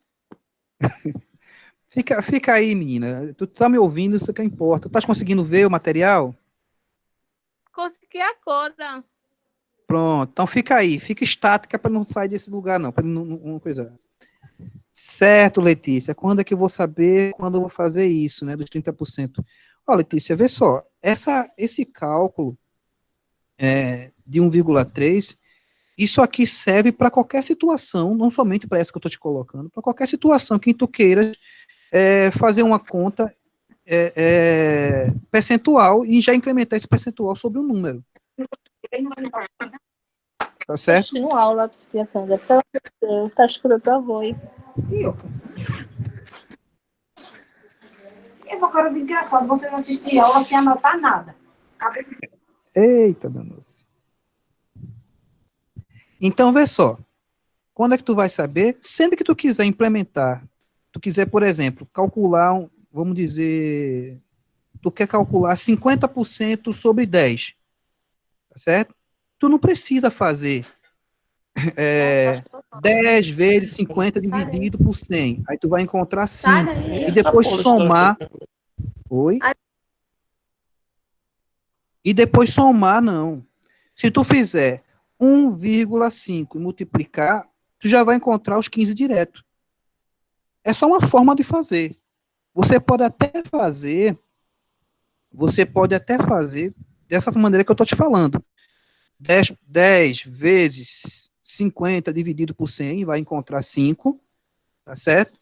Fica aí, menina. Tu tá me ouvindo, isso que importa. Tu tá conseguindo ver o material? Consegui agora. Pronto. Então fica aí. Fica estática para não sair desse lugar, não. Para não coisa. Certo, Letícia. Quando é que eu vou saber quando eu vou fazer isso, né? Dos 30%. Ó, Letícia, vê só. Esse cálculo de 1,3, isso aqui serve para qualquer situação, não somente para essa que eu estou te colocando, para qualquer situação que tu queira fazer uma conta percentual e já incrementar esse percentual sobre o número. Tá certo? Assistindo aula, tia Sandra. Pelo amor de Deus, tá escutando tua voz. É uma cara de engraçado vocês assistirem aula sem anotar nada. Eita, danos. Então, vê só. Quando é que tu vai saber? Sempre que tu quiser implementar, tu quiser, por exemplo, calcular, vamos dizer, tu quer calcular 50% sobre 10, tá certo? Tu não precisa fazer 10 vezes 50 dividido por 100. Aí tu vai encontrar 5. E depois somar. Oi? E depois somar, não. Se tu fizer 1,5 e multiplicar, tu já vai encontrar os 15 direto. É só uma forma de fazer. Você pode até fazer dessa maneira que eu estou te falando. 10 vezes 50 dividido por 100 vai encontrar 5, tá certo?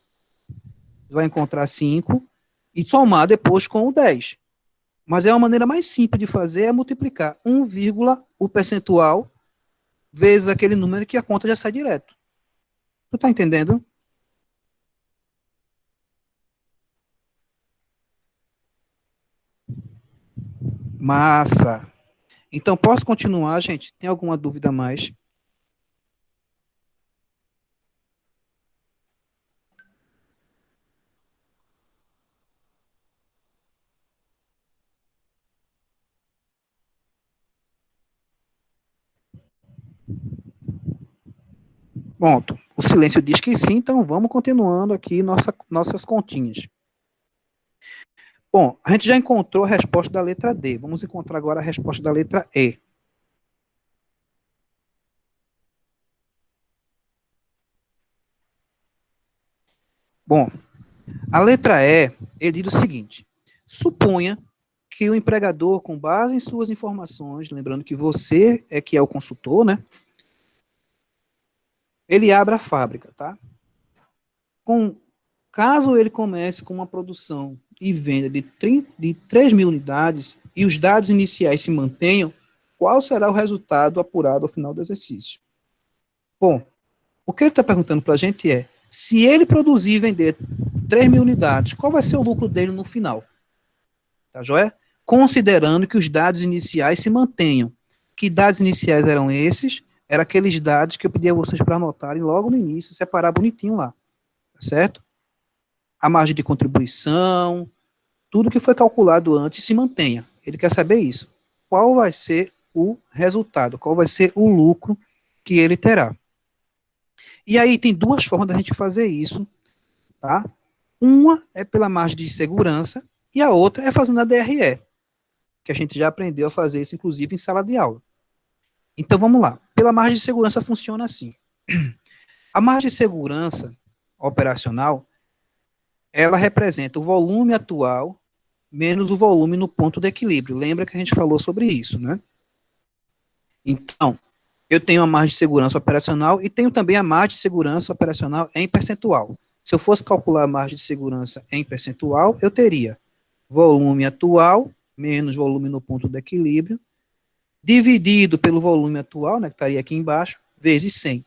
Vai encontrar 5 e somar depois com o 10. Mas é uma maneira mais simples de fazer, é multiplicar 1, o percentual vezes aquele número que a conta já sai direto. Tu tá entendendo? Massa. Então, posso continuar, gente? Tem alguma dúvida a mais? Pronto. O silêncio diz que sim, então vamos continuando aqui nossas continhas. Bom, a gente já encontrou a resposta da letra D. Vamos encontrar agora a resposta da letra E. Bom, a letra E, ele diz o seguinte: suponha que o empregador, com base em suas informações, lembrando que você é que é o consultor, né? Ele abre a fábrica, tá? Caso ele comece com uma produção e venda de 3 mil unidades e os dados iniciais se mantenham, qual será o resultado apurado ao final do exercício? Bom, o que ele está perguntando para a gente é, se ele produzir e vender 3 mil unidades, qual vai ser o lucro dele no final? Tá joia? Considerando que os dados iniciais se mantenham. Que dados iniciais eram esses? Eram aqueles dados que eu pedi a vocês para anotarem logo no início, separar bonitinho lá. Tá certo? A margem de contribuição, tudo que foi calculado antes se mantenha. Ele quer saber isso. Qual vai ser o resultado? Qual vai ser o lucro que ele terá? E aí tem duas formas da gente fazer isso, tá? Uma é pela margem de segurança e a outra é fazendo a DRE, que a gente já aprendeu a fazer isso, inclusive, em sala de aula. Então, vamos lá. Pela margem de segurança funciona assim. A margem de segurança operacional, ela representa o volume atual menos o volume no ponto de equilíbrio. Lembra que a gente falou sobre isso, né? Então, eu tenho a margem de segurança operacional e tenho também a margem de segurança operacional em percentual. Se eu fosse calcular a margem de segurança em percentual, eu teria volume atual menos volume no ponto de equilíbrio, dividido pelo volume atual, né, que estaria aqui embaixo, vezes 100.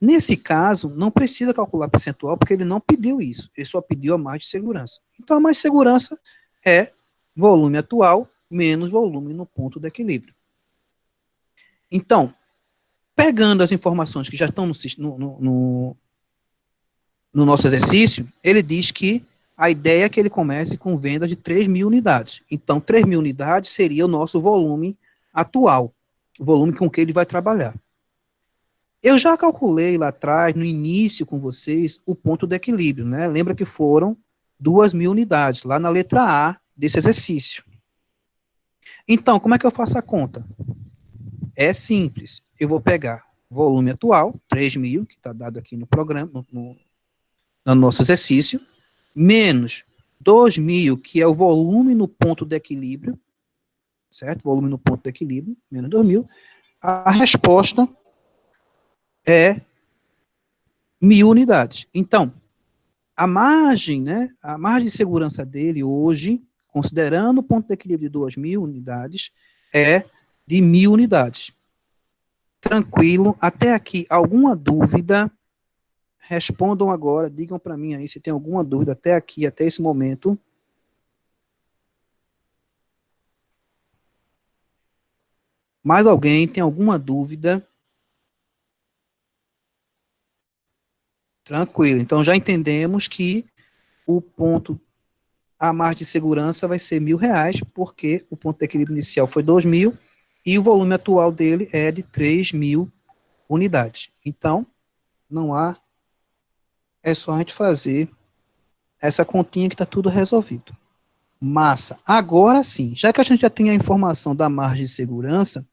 Nesse caso, não precisa calcular percentual, porque ele não pediu isso, ele só pediu a margem de segurança. Então, a margem de segurança é volume atual menos volume no ponto de equilíbrio. Então, pegando as informações que já estão no nosso exercício, ele diz que A ideia é que ele comece com venda de 3.000 unidades. Então, 3.000 unidades seria o nosso volume atual, o volume com que ele vai trabalhar. Eu já calculei lá atrás, no início com vocês, o ponto de equilíbrio, né? Lembra que foram 2.000 unidades, lá na letra A desse exercício. Então, como é que eu faço a conta? É simples. Eu vou pegar o volume atual, 3.000, que está dado aqui no programa, no nosso exercício, menos 2.000, que é o volume no ponto de equilíbrio, certo? Volume no ponto de equilíbrio, menos 2.000. A resposta é 1.000 unidades. Então, a margem, né, a margem de segurança dele hoje, considerando o ponto de equilíbrio de 2.000 unidades, é de 1.000 unidades. Tranquilo, até aqui, alguma dúvida? Respondam agora, digam para mim aí se tem alguma dúvida até aqui, até esse momento. Mais alguém tem alguma dúvida? Tranquilo, então já entendemos que o ponto, a margem de segurança vai ser R$ 1.000, porque o ponto de equilíbrio inicial foi 2.000 e o volume atual dele é de 3.000 unidades. Então, não há, é só a gente fazer essa continha que está tudo resolvido. Massa. Agora sim, já que a gente já tem a informação da margem de segurança,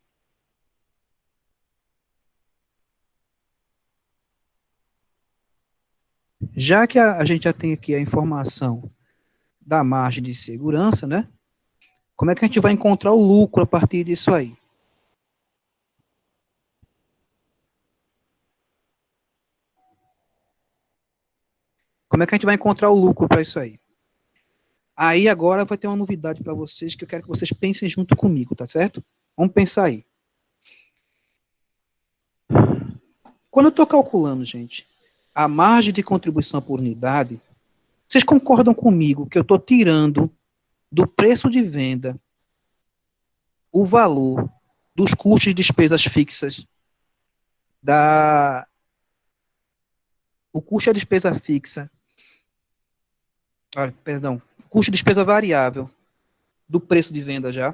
já que a gente já tem aqui a informação da margem de segurança, né? Como é que a gente vai encontrar o lucro a partir disso aí? Como é que a gente vai encontrar o lucro para isso aí? Aí agora vai ter uma novidade para vocês que eu quero que vocês pensem junto comigo, tá certo? Vamos pensar aí. Quando eu estou calculando, gente, a margem de contribuição por unidade, vocês concordam comigo que eu estou tirando do preço de venda o valor dos custos e despesas fixas, o custo e a despesa fixa, perdão, custo e despesa variável do preço de venda já?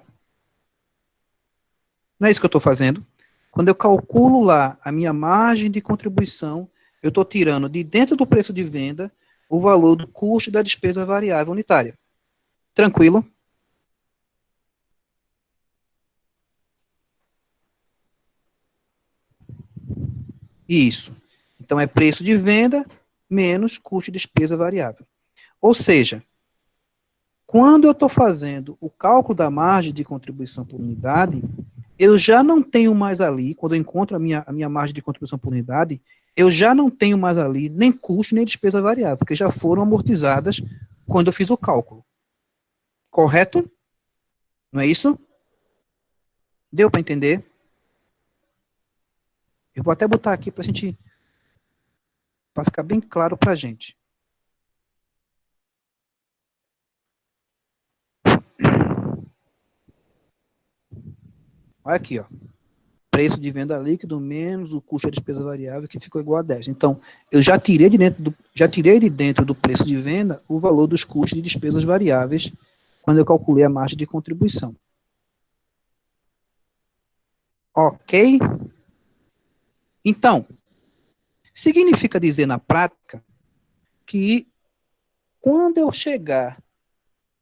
Não é isso que eu estou fazendo? Quando eu calculo lá a minha margem de contribuição, eu estou tirando de dentro do preço de venda o valor do custo da despesa variável unitária. Tranquilo? Isso. Então, é preço de venda menos custo de despesa variável. Ou seja, quando eu estou fazendo o cálculo da margem de contribuição por unidade, eu já não tenho mais ali, quando eu encontro a minha margem de contribuição por unidade, eu já não tenho mais ali nem custo nem despesa variável, porque já foram amortizadas quando eu fiz o cálculo. Correto? Não é isso? Deu para entender? Eu vou até botar aqui para ficar bem claro para a gente. Olha aqui, ó. Preço de venda líquido menos o custo da despesa variável, que ficou igual a 10. Então, eu já tirei de dentro do preço de venda o valor dos custos de despesas variáveis quando eu calculei a margem de contribuição. Ok? Então, significa dizer na prática que quando eu chegar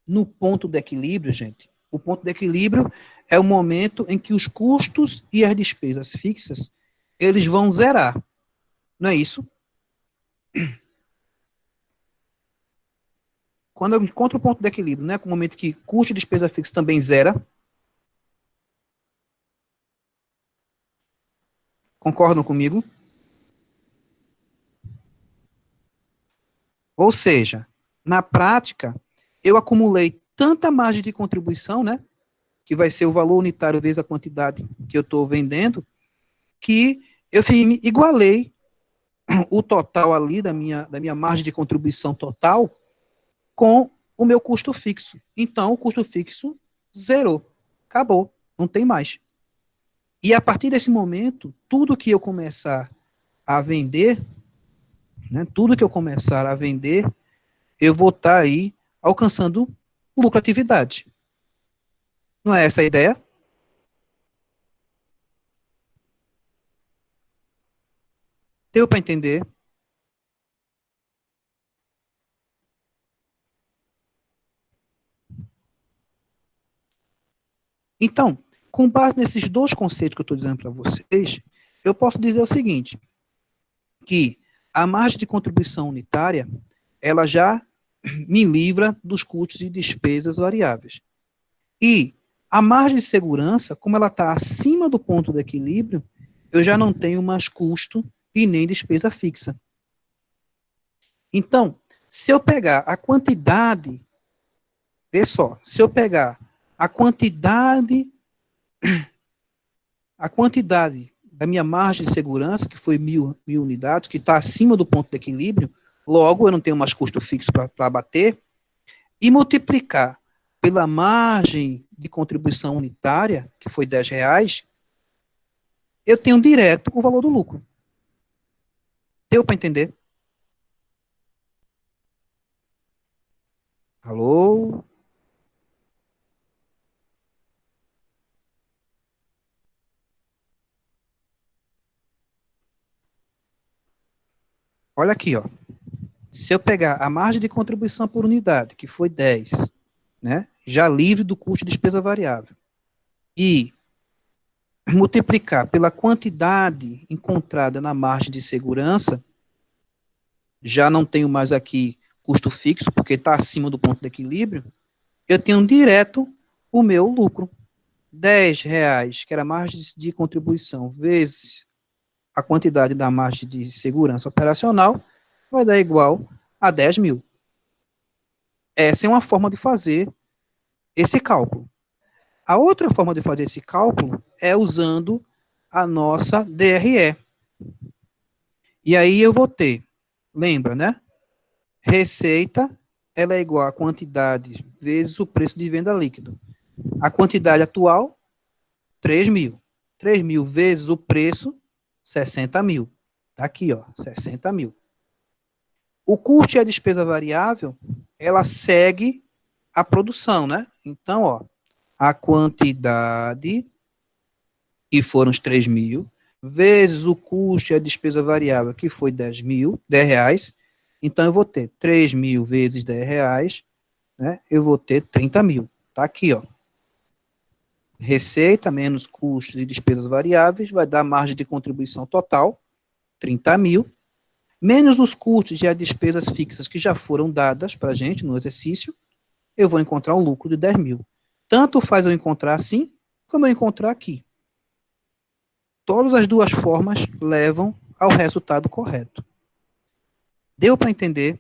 no ponto de equilíbrio, gente, o ponto de equilíbrio é o momento em que os custos e as despesas fixas, eles vão zerar. Não é isso? Quando eu encontro o ponto de equilíbrio, né, com o momento que custo e despesa fixa também zera. Concordam comigo? Ou seja, na prática, eu acumulei tanta margem de contribuição, né, que vai ser o valor unitário vezes a quantidade que eu estou vendendo, que eu igualei o total ali da minha margem de contribuição total com o meu custo fixo. Então, o custo fixo zerou. Acabou. Não tem mais. E a partir desse momento, tudo que eu começar a vender, né, tudo que eu começar a vender, eu vou estar aí alcançando lucratividade. Não é essa a ideia? Deu para entender? Então, com base nesses dois conceitos que eu estou dizendo para vocês, eu posso dizer o seguinte, que a margem de contribuição unitária, ela já me livra dos custos e despesas variáveis. E a margem de segurança, como ela está acima do ponto de equilíbrio, eu já não tenho mais custo e nem despesa fixa. Então, se eu pegar a quantidade, vê só, se eu pegar a quantidade da minha margem de segurança, que foi mil unidades, que está acima do ponto de equilíbrio, logo eu não tenho mais custo fixo para bater, e multiplicar pela margem de contribuição unitária, que foi R$ 10, eu tenho direto o valor do lucro. Deu para entender? Alô? Olha aqui, ó. Se eu pegar a margem de contribuição por unidade, que foi 10, né, já livre do custo de despesa variável, e multiplicar pela quantidade encontrada na margem de segurança, já não tenho mais aqui custo fixo, porque está acima do ponto de equilíbrio, eu tenho direto o meu lucro. R$ 10, que era a margem de contribuição, vezes a quantidade da margem de segurança operacional, vai dar igual a 10 mil. Essa é uma forma de fazer esse cálculo. A outra forma de fazer esse cálculo é usando a nossa DRE. E aí eu vou ter, lembra, né? Receita, ela é igual a quantidade vezes o preço de venda líquido. A quantidade atual, 3 mil. 3 mil vezes o preço, 60 mil. Tá aqui, ó, 60 mil. O custo e a despesa variável, ela segue a produção, né? Então, ó, a quantidade, que foram os 3 mil, vezes o custo e a despesa variável, que foi 10 mil, R$ 10, então eu vou ter 3 mil vezes R$ 10, né? Eu vou ter 30 mil. Tá aqui, ó. Receita menos custos e despesas variáveis vai dar margem de contribuição total, 30 mil, menos os custos e as despesas fixas que já foram dadas para a gente no exercício, eu vou encontrar um lucro de 10 mil. Tanto faz eu encontrar assim, como eu encontrar aqui. Todas as duas formas levam ao resultado correto. Deu para entender?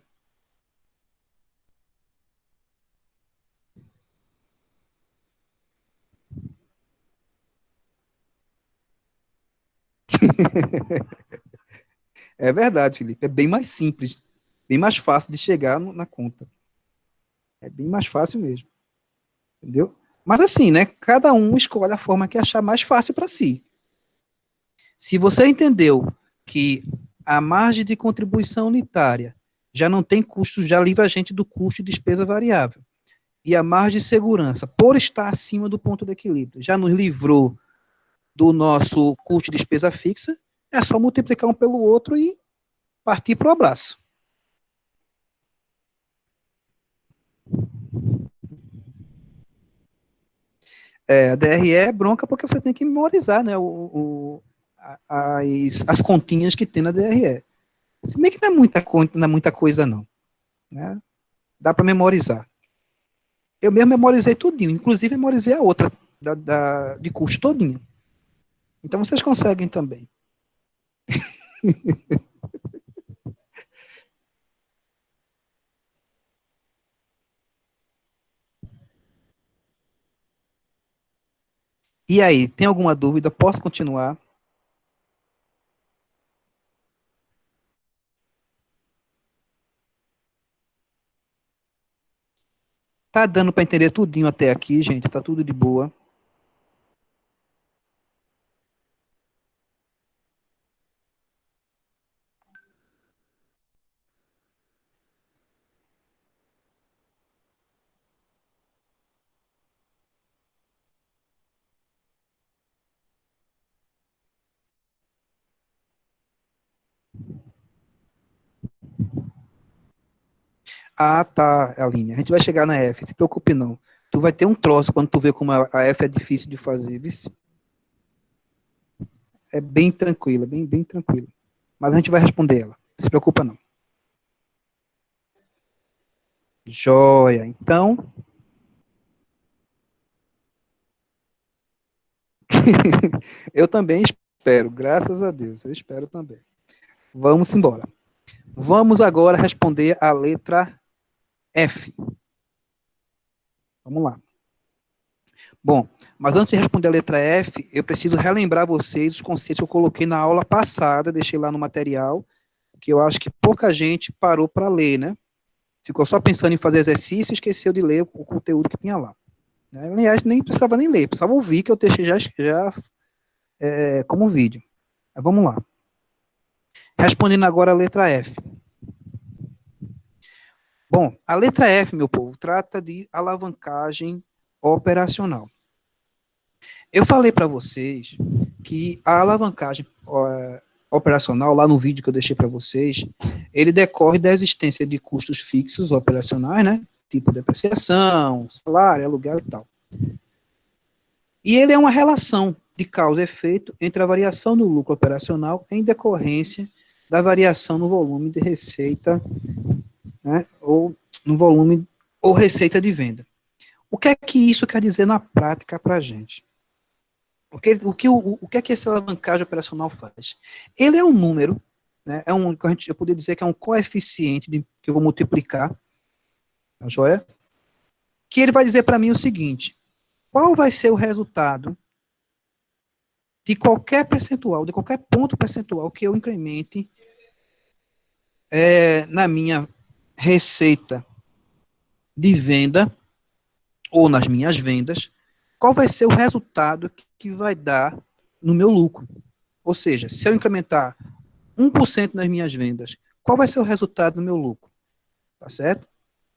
É verdade, Felipe. É bem mais simples, bem mais fácil de chegar na conta. É bem mais fácil mesmo. Entendeu? Mas assim, né? Cada um escolhe a forma que achar mais fácil para si. Se você entendeu que a margem de contribuição unitária já não tem custo, já livra a gente do custo de despesa variável. E a margem de segurança, por estar acima do ponto de equilíbrio, já nos livrou do nosso custo de despesa fixa, é só multiplicar um pelo outro e partir para o abraço. A DRE é bronca porque você tem que memorizar, né, as continhas que tem na DRE. Se bem que não é muita coisa, não. Né? Dá para memorizar. Eu mesmo memorizei tudinho, inclusive memorizei a outra, de custo todinho. Então vocês conseguem também. E aí, tem alguma dúvida? Posso continuar? Tá dando para entender tudinho até aqui, gente? Tá tudo de boa. Ah, tá, Aline. A gente vai chegar na F, se preocupe não. Tu vai ter um troço quando tu vê como a F é difícil de fazer, viu? É bem tranquila, bem tranquila. Mas a gente vai responder ela. Não se preocupa não. Joia. Então, eu também espero, graças a Deus, eu espero também. Vamos embora. Vamos agora responder a letra F. Vamos lá. Bom, mas antes de responder a letra F, eu preciso relembrar vocês os conceitos que eu coloquei na aula passada, deixei lá no material, que eu acho que pouca gente parou para ler, né? Ficou só pensando em fazer exercício e esqueceu de ler o conteúdo que tinha lá. Né? Aliás, nem precisava nem ler, precisava ouvir, que eu deixei já como vídeo. Mas vamos lá. Respondendo agora a letra F. Bom, a letra F, meu povo, trata de alavancagem operacional. Eu falei para vocês que a alavancagem operacional, lá no vídeo que eu deixei para vocês, ele decorre da existência de custos fixos operacionais, né? Tipo depreciação, salário, aluguel e tal. E ele é uma relação de causa e efeito entre a variação no lucro operacional em decorrência da variação no volume de receita, né? Ou no volume ou receita de venda. O que é que isso quer dizer na prática para a gente? O que é que essa alavancagem operacional faz? Ele é um número, né, eu poderia dizer que é um coeficiente que eu vou multiplicar, tá joia? Que ele vai dizer para mim o seguinte: qual vai ser o resultado de qualquer percentual, de qualquer ponto percentual que eu incremente na minha receita de venda, ou nas minhas vendas, qual vai ser o resultado que vai dar no meu lucro. Ou seja, se eu incrementar 1% nas minhas vendas, qual vai ser o resultado no meu lucro? Tá certo?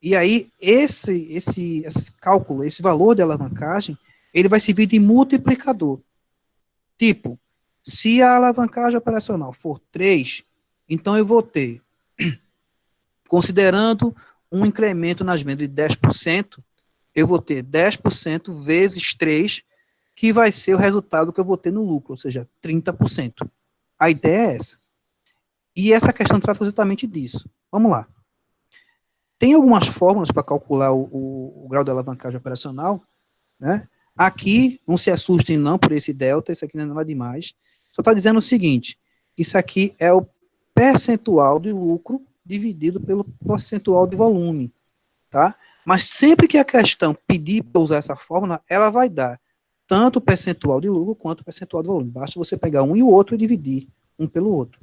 E aí, esse cálculo, esse valor de alavancagem, ele vai servir de multiplicador. Tipo, se a alavancagem operacional for 3, então eu vou ter, considerando um incremento nas vendas de 10%, eu vou ter 10% vezes 3, que vai ser o resultado que eu vou ter no lucro, ou seja, 30%. A ideia é essa. E essa questão trata exatamente disso. Vamos lá. Tem algumas fórmulas para calcular o grau de alavancagem operacional, né? Aqui, não se assustem não por esse delta, isso aqui não é nada demais. Só está dizendo o seguinte: isso aqui é o percentual de lucro dividido pelo percentual de volume, tá? Mas sempre que a questão pedir para usar essa fórmula, ela vai dar tanto o percentual de lucro quanto o percentual de volume. Basta você pegar um e o outro e dividir um pelo outro.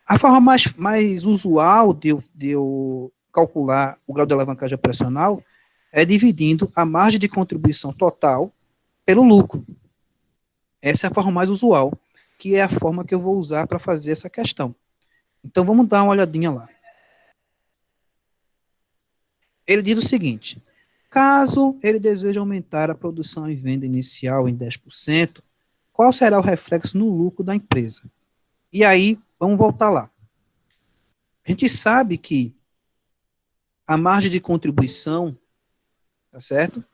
A forma mais usual de eu calcular o grau de alavancagem operacional é dividindo a margem de contribuição total pelo lucro. Essa é a forma mais usual, que é a forma que eu vou usar para fazer essa questão. Então, vamos dar uma olhadinha lá. Ele diz o seguinte: caso ele deseje aumentar a produção e venda inicial em 10%, qual será o reflexo no lucro da empresa? E aí, vamos voltar lá. A gente sabe que a margem de contribuição, tá certo?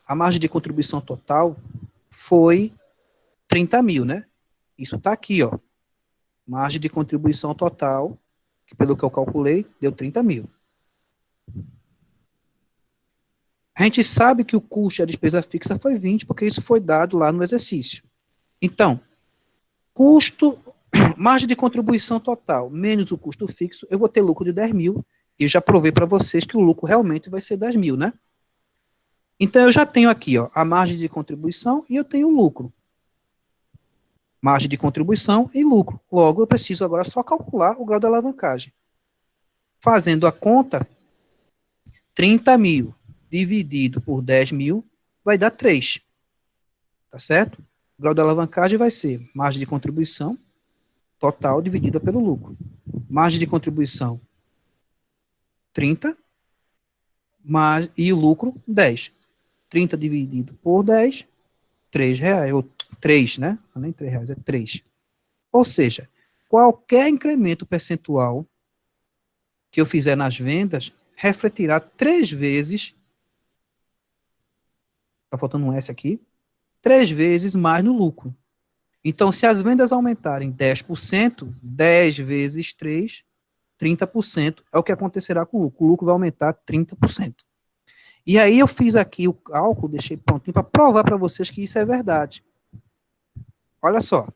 A margem de contribuição total foi 30 mil, né? Isso está aqui, ó. Margem de contribuição total, que pelo que eu calculei, deu 30 mil. A gente sabe que o custo e a despesa fixa foi 20, porque isso foi dado lá no exercício. Então, margem de contribuição total, menos o custo fixo, eu vou ter lucro de 10 mil, e eu já provei para vocês que o lucro realmente vai ser 10 mil, né? Então, eu já tenho aqui, ó, a margem de contribuição e eu tenho o lucro. Margem de contribuição e lucro. Logo, eu preciso agora só calcular o grau de alavancagem. Fazendo a conta, 30 mil dividido por 10 mil vai dar 3. Tá certo? O grau de alavancagem vai ser margem de contribuição total dividida pelo lucro. Margem de contribuição, 30, e o lucro, 10. 30 dividido por 10, 3 reais, ou 3, né? Não é nem 3 reais, é 3. Ou seja, qualquer incremento percentual que eu fizer nas vendas refletirá 3 vezes, está faltando um S aqui, 3 vezes mais no lucro. Então, se as vendas aumentarem 10%, 10 vezes 3, 30%, é o que acontecerá com o lucro. O lucro vai aumentar 30%. E aí eu fiz aqui o cálculo, deixei prontinho para provar para vocês que isso é verdade. Olha só,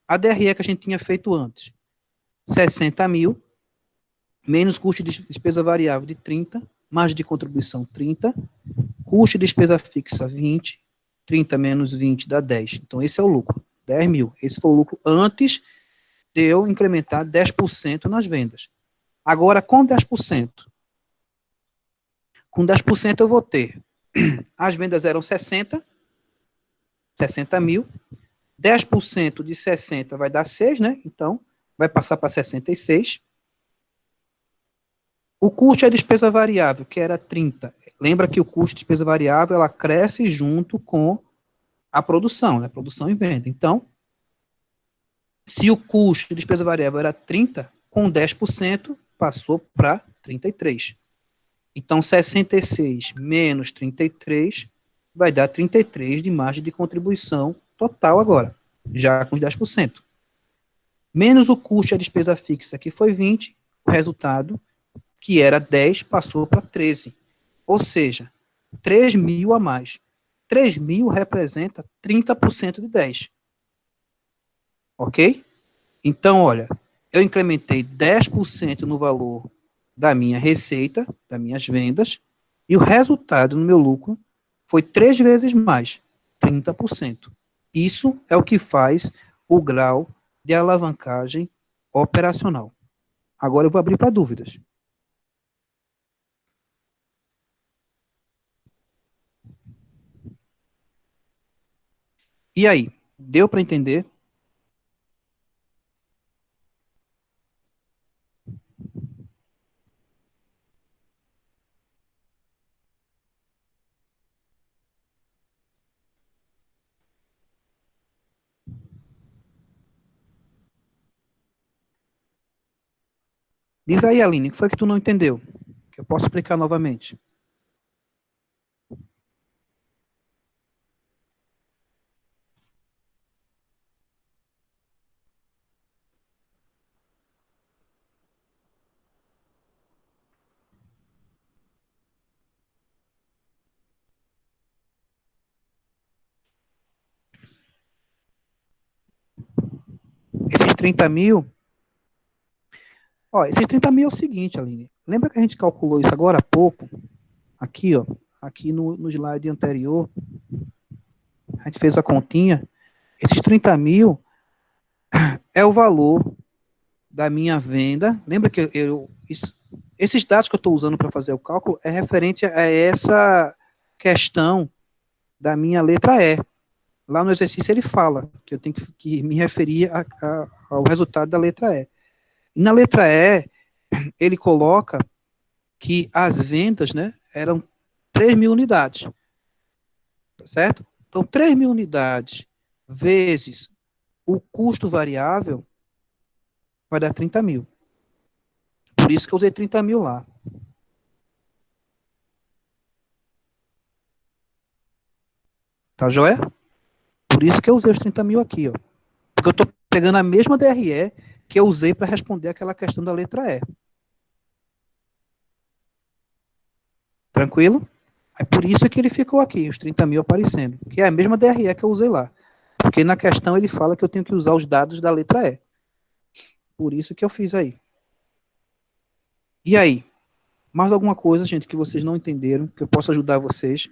a DRE que a gente tinha feito antes, 60 mil, menos custo de despesa variável de 30, margem de contribuição 30, custo de despesa fixa 20, 30 menos 20 dá 10. Então esse é o lucro, 10 mil. Esse foi o lucro antes de eu incrementar 10% nas vendas. Agora, com 10%, eu vou ter, as vendas eram 60 mil, 10% de 60 vai dar 6, né? Então, vai passar para 66. O custo é despesa variável, que era 30. Lembra que o custo de despesa variável, ela cresce junto com a produção, né? Produção e venda. Então, se o custo de despesa variável era 30, com 10%, passou para 33. Então, 66 menos 33 vai dar 33 de margem de contribuição total agora, já com os 10%. Menos o custo da despesa fixa, que foi 20, o resultado, que era 10, passou para 13. Ou seja, 3 mil a mais. 3 mil representa 30% de 10. Ok? Então, olha, eu incrementei 10% no valor da minha receita, das minhas vendas, e o resultado no meu lucro foi 3 vezes mais, 30%. Isso é o que faz o grau de alavancagem operacional. Agora eu vou abrir para dúvidas. E aí, deu para entender? Diz aí, Aline, o que foi que tu não entendeu? Que eu posso explicar novamente. Esses 30 mil, ó, esses 30 mil é o seguinte, Aline. Lembra que a gente calculou isso agora há pouco? Aqui, ó, aqui no slide anterior, a gente fez a continha. Esses 30 mil é o valor da minha venda. Lembra que esses dados que eu estou usando para fazer o cálculo é referente a essa questão da minha letra E. Lá no exercício ele fala que eu tenho que me referir ao resultado da letra E. E na letra E, ele coloca que as vendas, né, eram 3 mil unidades. Tá certo? Então, 3 mil unidades vezes o custo variável vai dar 30 mil. Por isso que eu usei 30 mil lá. Tá, joia? Por isso que eu usei os 30 mil aqui, ó. Porque eu estou pegando a mesma DRE que eu usei para responder aquela questão da letra E. Tranquilo? É por isso que ele ficou aqui, os 30 mil aparecendo. Que é a mesma DRE que eu usei lá. Porque na questão ele fala que eu tenho que usar os dados da letra E. Por isso que eu fiz aí. E aí? Mais alguma coisa, gente, que vocês não entenderam, que eu possa ajudar vocês?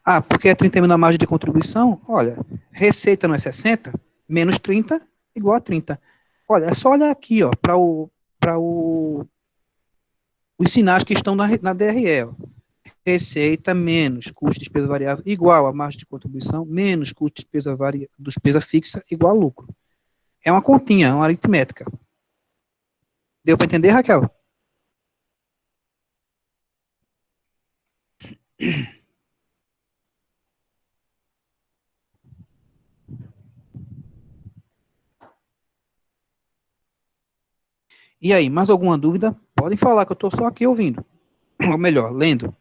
Ah, porque é 30 mil na margem de contribuição? Olha, receita não é 60, menos 30, igual a 30. Olha, é só olhar aqui, ó, para os sinais que estão na DRE. Ó. Receita menos custo de despesa variável igual a margem de contribuição menos custo de despesa fixa igual a lucro. É uma continha, é uma aritmética. Deu para entender, Raquel? E aí, mais alguma dúvida? Podem falar que eu estou só aqui ouvindo. Ou melhor, lendo.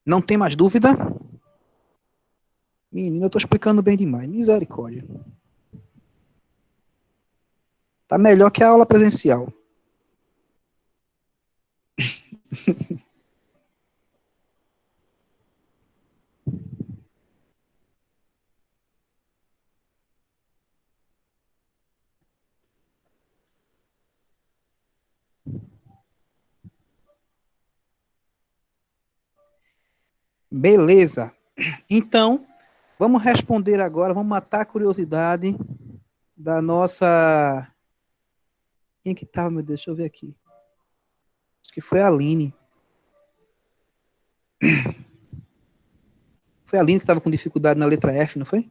Não tem mais dúvida? Menino, eu estou explicando bem demais. Misericórdia. Tá melhor que a aula presencial. Beleza. Então, vamos responder agora, vamos matar a curiosidade da nossa... Quem que estava, meu Deus? Deixa eu ver aqui. Acho que foi a Aline. Foi a Aline que estava com dificuldade na letra F, não foi?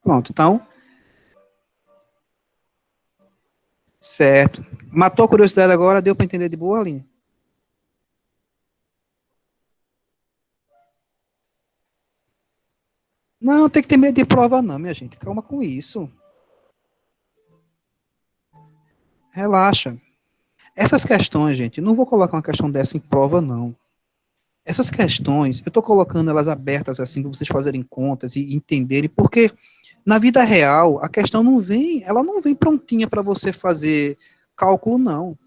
Pronto, então. Certo. Matou a curiosidade agora, deu para entender de boa, Aline? Não, tem que ter medo de prova não, minha gente. Calma com isso. Relaxa. Essas questões, gente, não vou colocar uma questão dessa em prova, não. Essas questões, eu estou colocando elas abertas assim, para vocês fazerem contas e entenderem, porque na vida real, a questão não vem, ela não vem prontinha para você fazer cálculo, não.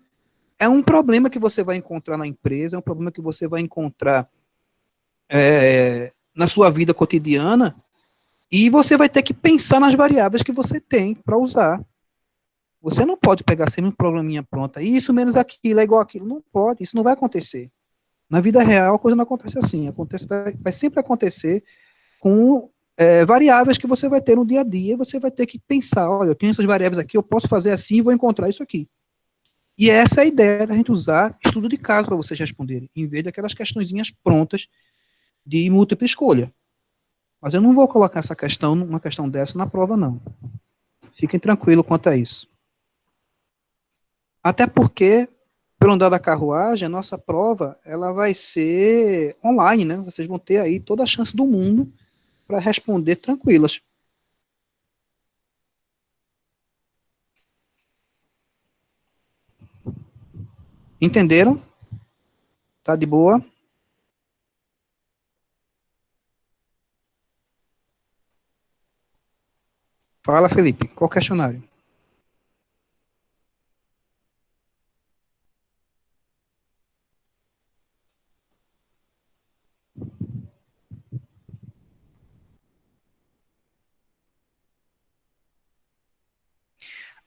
É um problema que você vai encontrar na empresa, é um problema que você vai encontrar na sua vida cotidiana, e você vai ter que pensar nas variáveis que você tem para usar. Você não pode pegar sempre um probleminha pronta, isso menos aquilo, é igual aquilo. Não pode, isso não vai acontecer. Na vida real, a coisa não acontece assim. Vai sempre acontecer com variáveis que você vai ter no dia a dia, você vai ter que pensar, olha, eu tenho essas variáveis aqui, eu posso fazer assim e vou encontrar isso aqui. E essa é a ideia da gente usar estudo de caso para vocês responderem, em vez daquelas questõezinhas prontas de múltipla escolha. Mas eu não vou colocar essa questão, uma questão dessa na prova, não. Fiquem tranquilos quanto a isso. Até porque, pelo andar da carruagem, a nossa prova ela vai ser online, né? Vocês vão ter aí toda a chance do mundo para responder tranquilas. Entenderam? Tá de boa? Fala, Felipe. Qual questionário?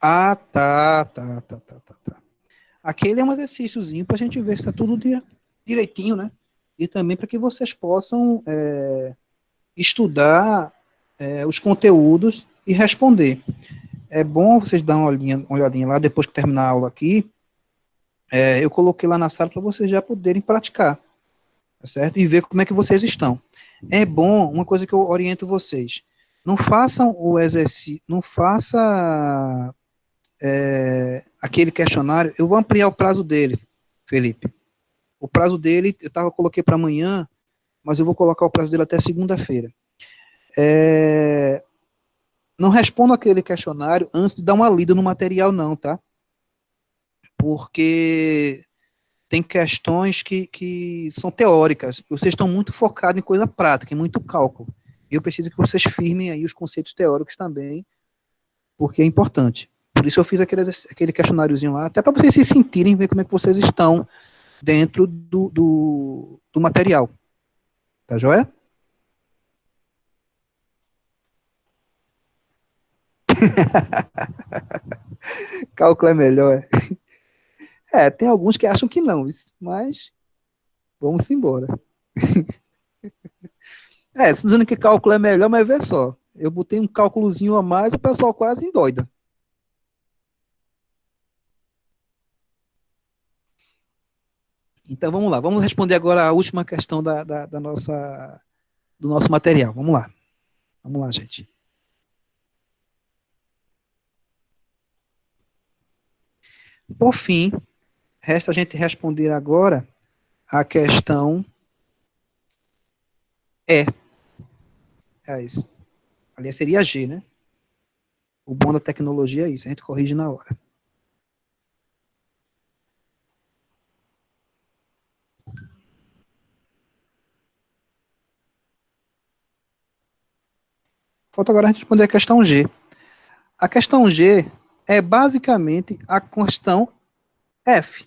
Ah, tá. Aquele é um exercíciozinho para a gente ver se está tudo direitinho, né? E também para que vocês possam estudar os conteúdos e responder. É bom vocês darem uma olhadinha lá, depois que terminar a aula aqui, eu coloquei lá na sala para vocês já poderem praticar, tá certo? E ver como é que vocês estão. É bom, uma coisa que eu oriento vocês, não façam o exercício, não faça aquele questionário, eu vou ampliar o prazo dele, Felipe. O prazo dele, coloquei para amanhã, mas eu vou colocar o prazo dele até segunda-feira. Não responda aquele questionário antes de dar uma lida no material, não, tá? Porque tem questões que são teóricas. Vocês estão muito focados em coisa prática, em muito cálculo. Eu preciso que vocês firmem aí os conceitos teóricos também, porque é importante. Por isso eu fiz aquele questionáriozinho lá, até para vocês se sentirem, ver como é que vocês estão dentro do material. Tá joia? Cálculo é melhor. Tem alguns que acham que não, mas vamos embora. Estou dizendo que cálculo é melhor, mas vê só. Eu botei um cálculozinho a mais, o pessoal quase endoida. Então, vamos lá. Vamos responder agora a última questão do nosso material. Vamos lá. Vamos lá, gente. Por fim, resta a gente responder agora a questão E. É isso. Aliás, seria G, né? O bom da tecnologia é isso, a gente corrige na hora. Falta agora a gente responder a questão G. A questão G é basicamente a questão F.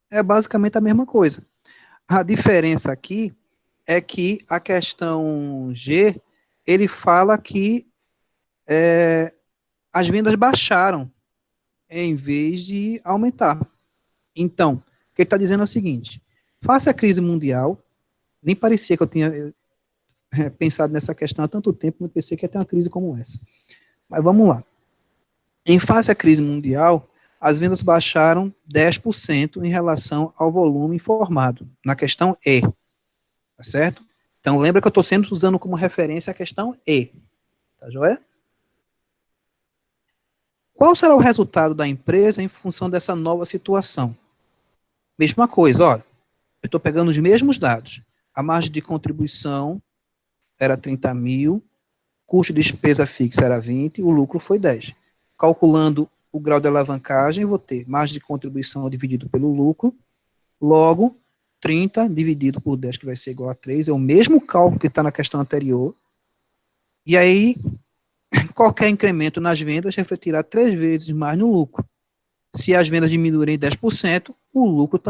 É basicamente a mesma coisa. A diferença aqui é que a questão G, ele fala que as vendas baixaram em vez de aumentar. Então, o que ele está dizendo é o seguinte, face à crise mundial, nem parecia que eu tinha pensado nessa questão há tanto tempo, não pensei que ia ter uma crise como essa. Mas vamos lá. Em face à crise mundial, as vendas baixaram 10% em relação ao volume informado, na questão E, tá certo? Então, lembra que eu estou sempre usando como referência a questão E, tá joia? Qual será o resultado da empresa em função dessa nova situação? Mesma coisa, olha, eu estou pegando os mesmos dados. A margem de contribuição era 30 mil, custo de despesa fixa era 20, o lucro foi 10. Calculando o grau de alavancagem, vou ter margem de contribuição dividido pelo lucro, logo, 30 dividido por 10, que vai ser igual a 3, é o mesmo cálculo que está na questão anterior, e aí, qualquer incremento nas vendas refletirá 3 vezes mais no lucro. Se as vendas diminuírem 10%, o lucro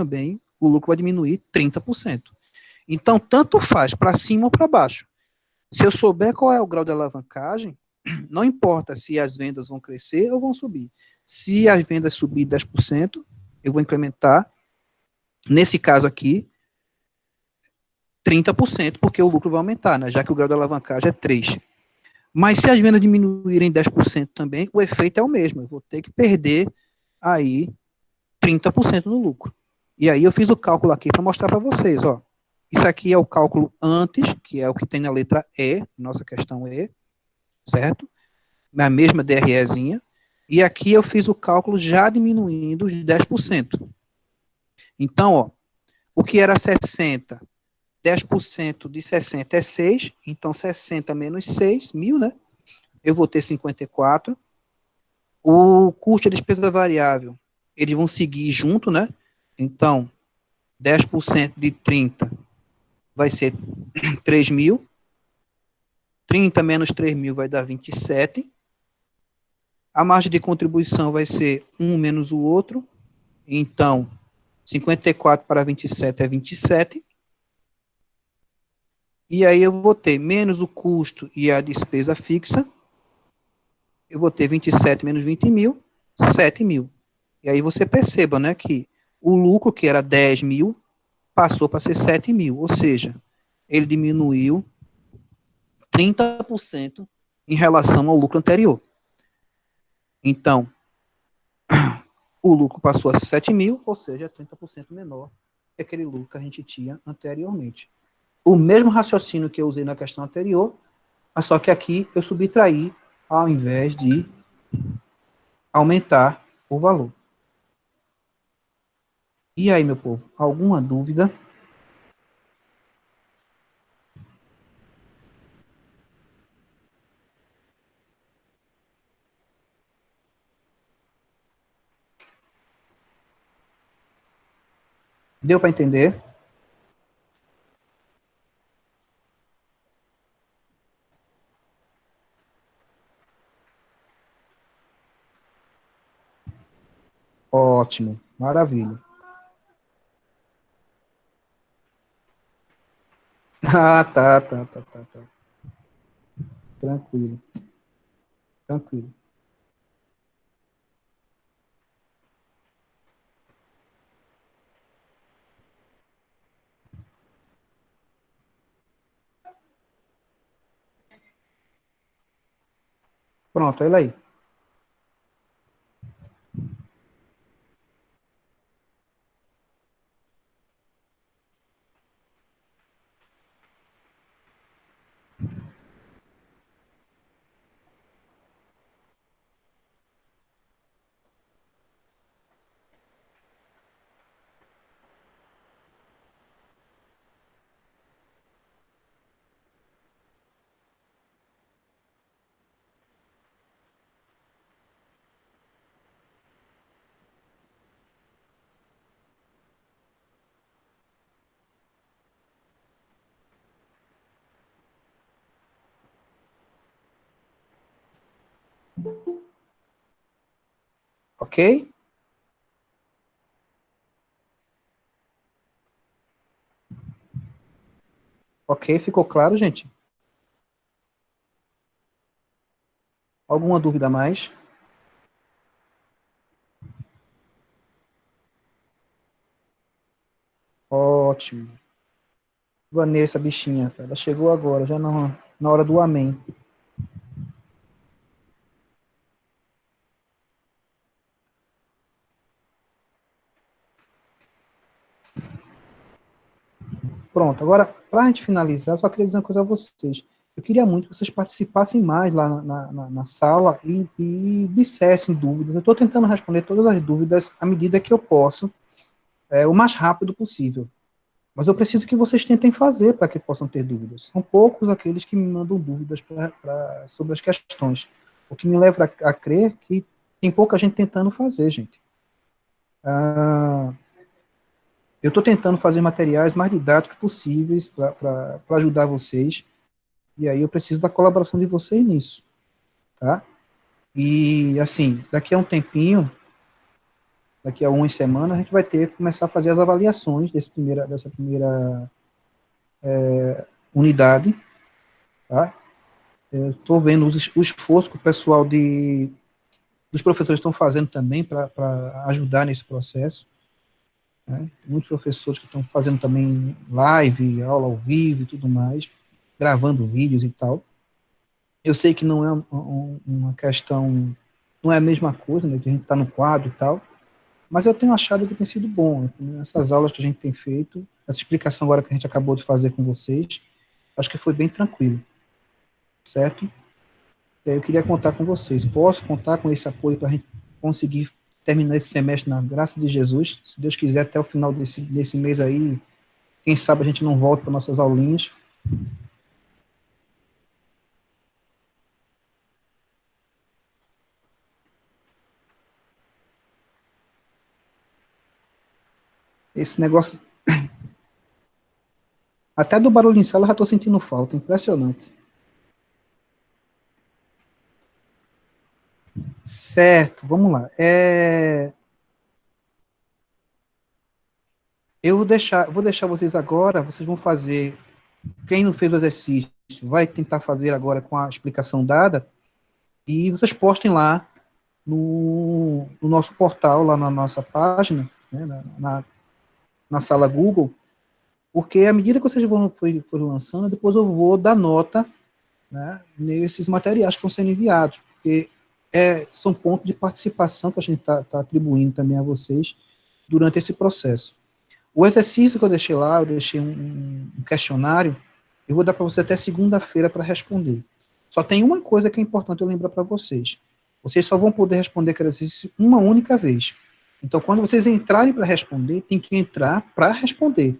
vai diminuir 30%. Então, tanto faz para cima ou para baixo. Se eu souber qual é o grau de alavancagem, não importa se as vendas vão crescer ou vão subir. Se as vendas subir 10%, eu vou incrementar, nesse caso aqui, 30%, porque o lucro vai aumentar, né, já que o grau de alavancagem é 3. Mas se as vendas diminuírem 10% também, o efeito é o mesmo. Eu vou ter que perder aí 30% no lucro. E aí eu fiz o cálculo aqui para mostrar para vocês, ó. Isso aqui é o cálculo antes, que é o que tem na letra E, nossa questão E, certo? Na mesma DREzinha. E aqui eu fiz o cálculo já diminuindo os 10%. Então, ó, o que era 60, 10% de 60 é 6, então 60 menos 6, 1.000, né? Eu vou ter 54. O custo de despesa variável, eles vão seguir junto, né? Então, 10% de 30 vai ser 3.000. 30 menos 3.000 vai dar 27. A margem de contribuição vai ser um menos o outro. Então, 54 para 27 é 27. E aí eu vou ter menos o custo e a despesa fixa. Eu vou ter 27 menos 20.000, 7.000. E aí você perceba, né, que o lucro, que era 10.000, passou para ser 7.000. Ou seja, ele diminuiu 30% em relação ao lucro anterior. Então, o lucro passou a 7.000, ou seja, 30% menor que aquele lucro que a gente tinha anteriormente. O mesmo raciocínio que eu usei na questão anterior, mas só que aqui eu subtraí ao invés de aumentar o valor. E aí, meu povo, alguma dúvida? Deu para entender? Ótimo, maravilha. Ah, tá. Tranquilo, tranquilo. Pronto, olha aí. Ok? Ok, ficou claro, gente? Alguma dúvida a mais? Ótimo. Vanessa, bichinha, ela chegou agora, já na hora do amém. Pronto, agora, para a gente finalizar, só queria dizer uma coisa a vocês. Eu queria muito que vocês participassem mais lá na sala e dissessem dúvidas. Eu estou tentando responder todas as dúvidas à medida que eu posso, o mais rápido possível. Mas eu preciso que vocês tentem fazer para que possam ter dúvidas. São poucos aqueles que me mandam dúvidas sobre as questões. O que me leva a crer que tem pouca gente tentando fazer, gente. Eu estou tentando fazer materiais mais didáticos possíveis para ajudar vocês, e aí eu preciso da colaboração de vocês nisso, tá? E, assim, daqui a um tempinho, daqui a umas semanas, a gente vai ter que começar a fazer as avaliações dessa primeira unidade, tá? Eu estou vendo o esforço que o pessoal dos professores estão fazendo também para ajudar nesse processo, né? Muitos professores que estão fazendo também live, aula ao vivo e tudo mais, gravando vídeos e tal. Eu sei que não é uma questão, não é a mesma coisa, né, que a gente está no quadro e tal, mas eu tenho achado que tem sido bom, né, essas aulas que a gente tem feito, essa explicação agora que a gente acabou de fazer com vocês, acho que foi bem tranquilo, certo? Eu queria contar com vocês, posso contar com esse apoio para a gente conseguir terminar esse semestre na graça de Jesus, se Deus quiser, até o final desse mês aí, quem sabe a gente não volta para nossas aulinhas. Esse negócio, até do barulho em sala eu já estou sentindo falta, impressionante. Certo, vamos lá. Eu vou deixar vocês agora, vocês vão fazer, quem não fez o exercício, vai tentar fazer agora com a explicação dada, e vocês postem lá no nosso portal, lá na nossa página, né, na sala Google, porque à medida que vocês forem lançando, depois eu vou dar nota, né, nesses materiais que estão sendo enviados, porque são pontos de participação que a gente está atribuindo também a vocês durante esse processo. O exercício que eu deixei lá, eu deixei um questionário, eu vou dar para você até segunda-feira para responder. Só tem uma coisa que é importante eu lembrar para vocês. Vocês só vão poder responder aquele exercício uma única vez. Então, quando vocês entrarem para responder, tem que entrar para responder.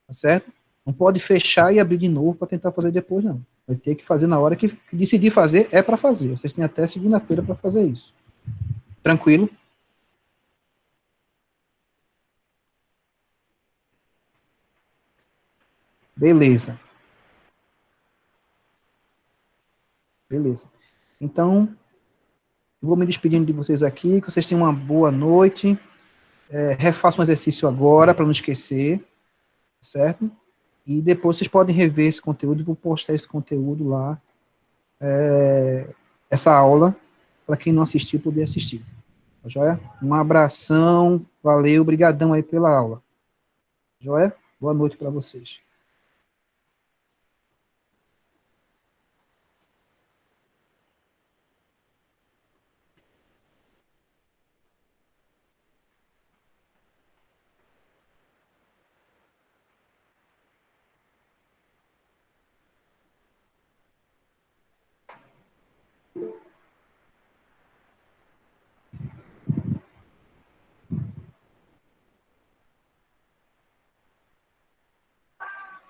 Tá certo? Não pode fechar e abrir de novo para tentar fazer depois, não. Vai ter que fazer na hora que decidir fazer, é para fazer. Vocês têm até segunda-feira para fazer isso. Tranquilo? Beleza. Beleza. Então, eu vou me despedindo de vocês aqui, que vocês tenham uma boa noite. Refaçam o exercício agora, para não esquecer, certo? E depois vocês podem rever esse conteúdo, vou postar esse conteúdo lá, essa aula, para quem não assistiu, poder assistir. Tá joia? Um abração, valeu, brigadão aí pela aula. Joia? Boa noite para vocês.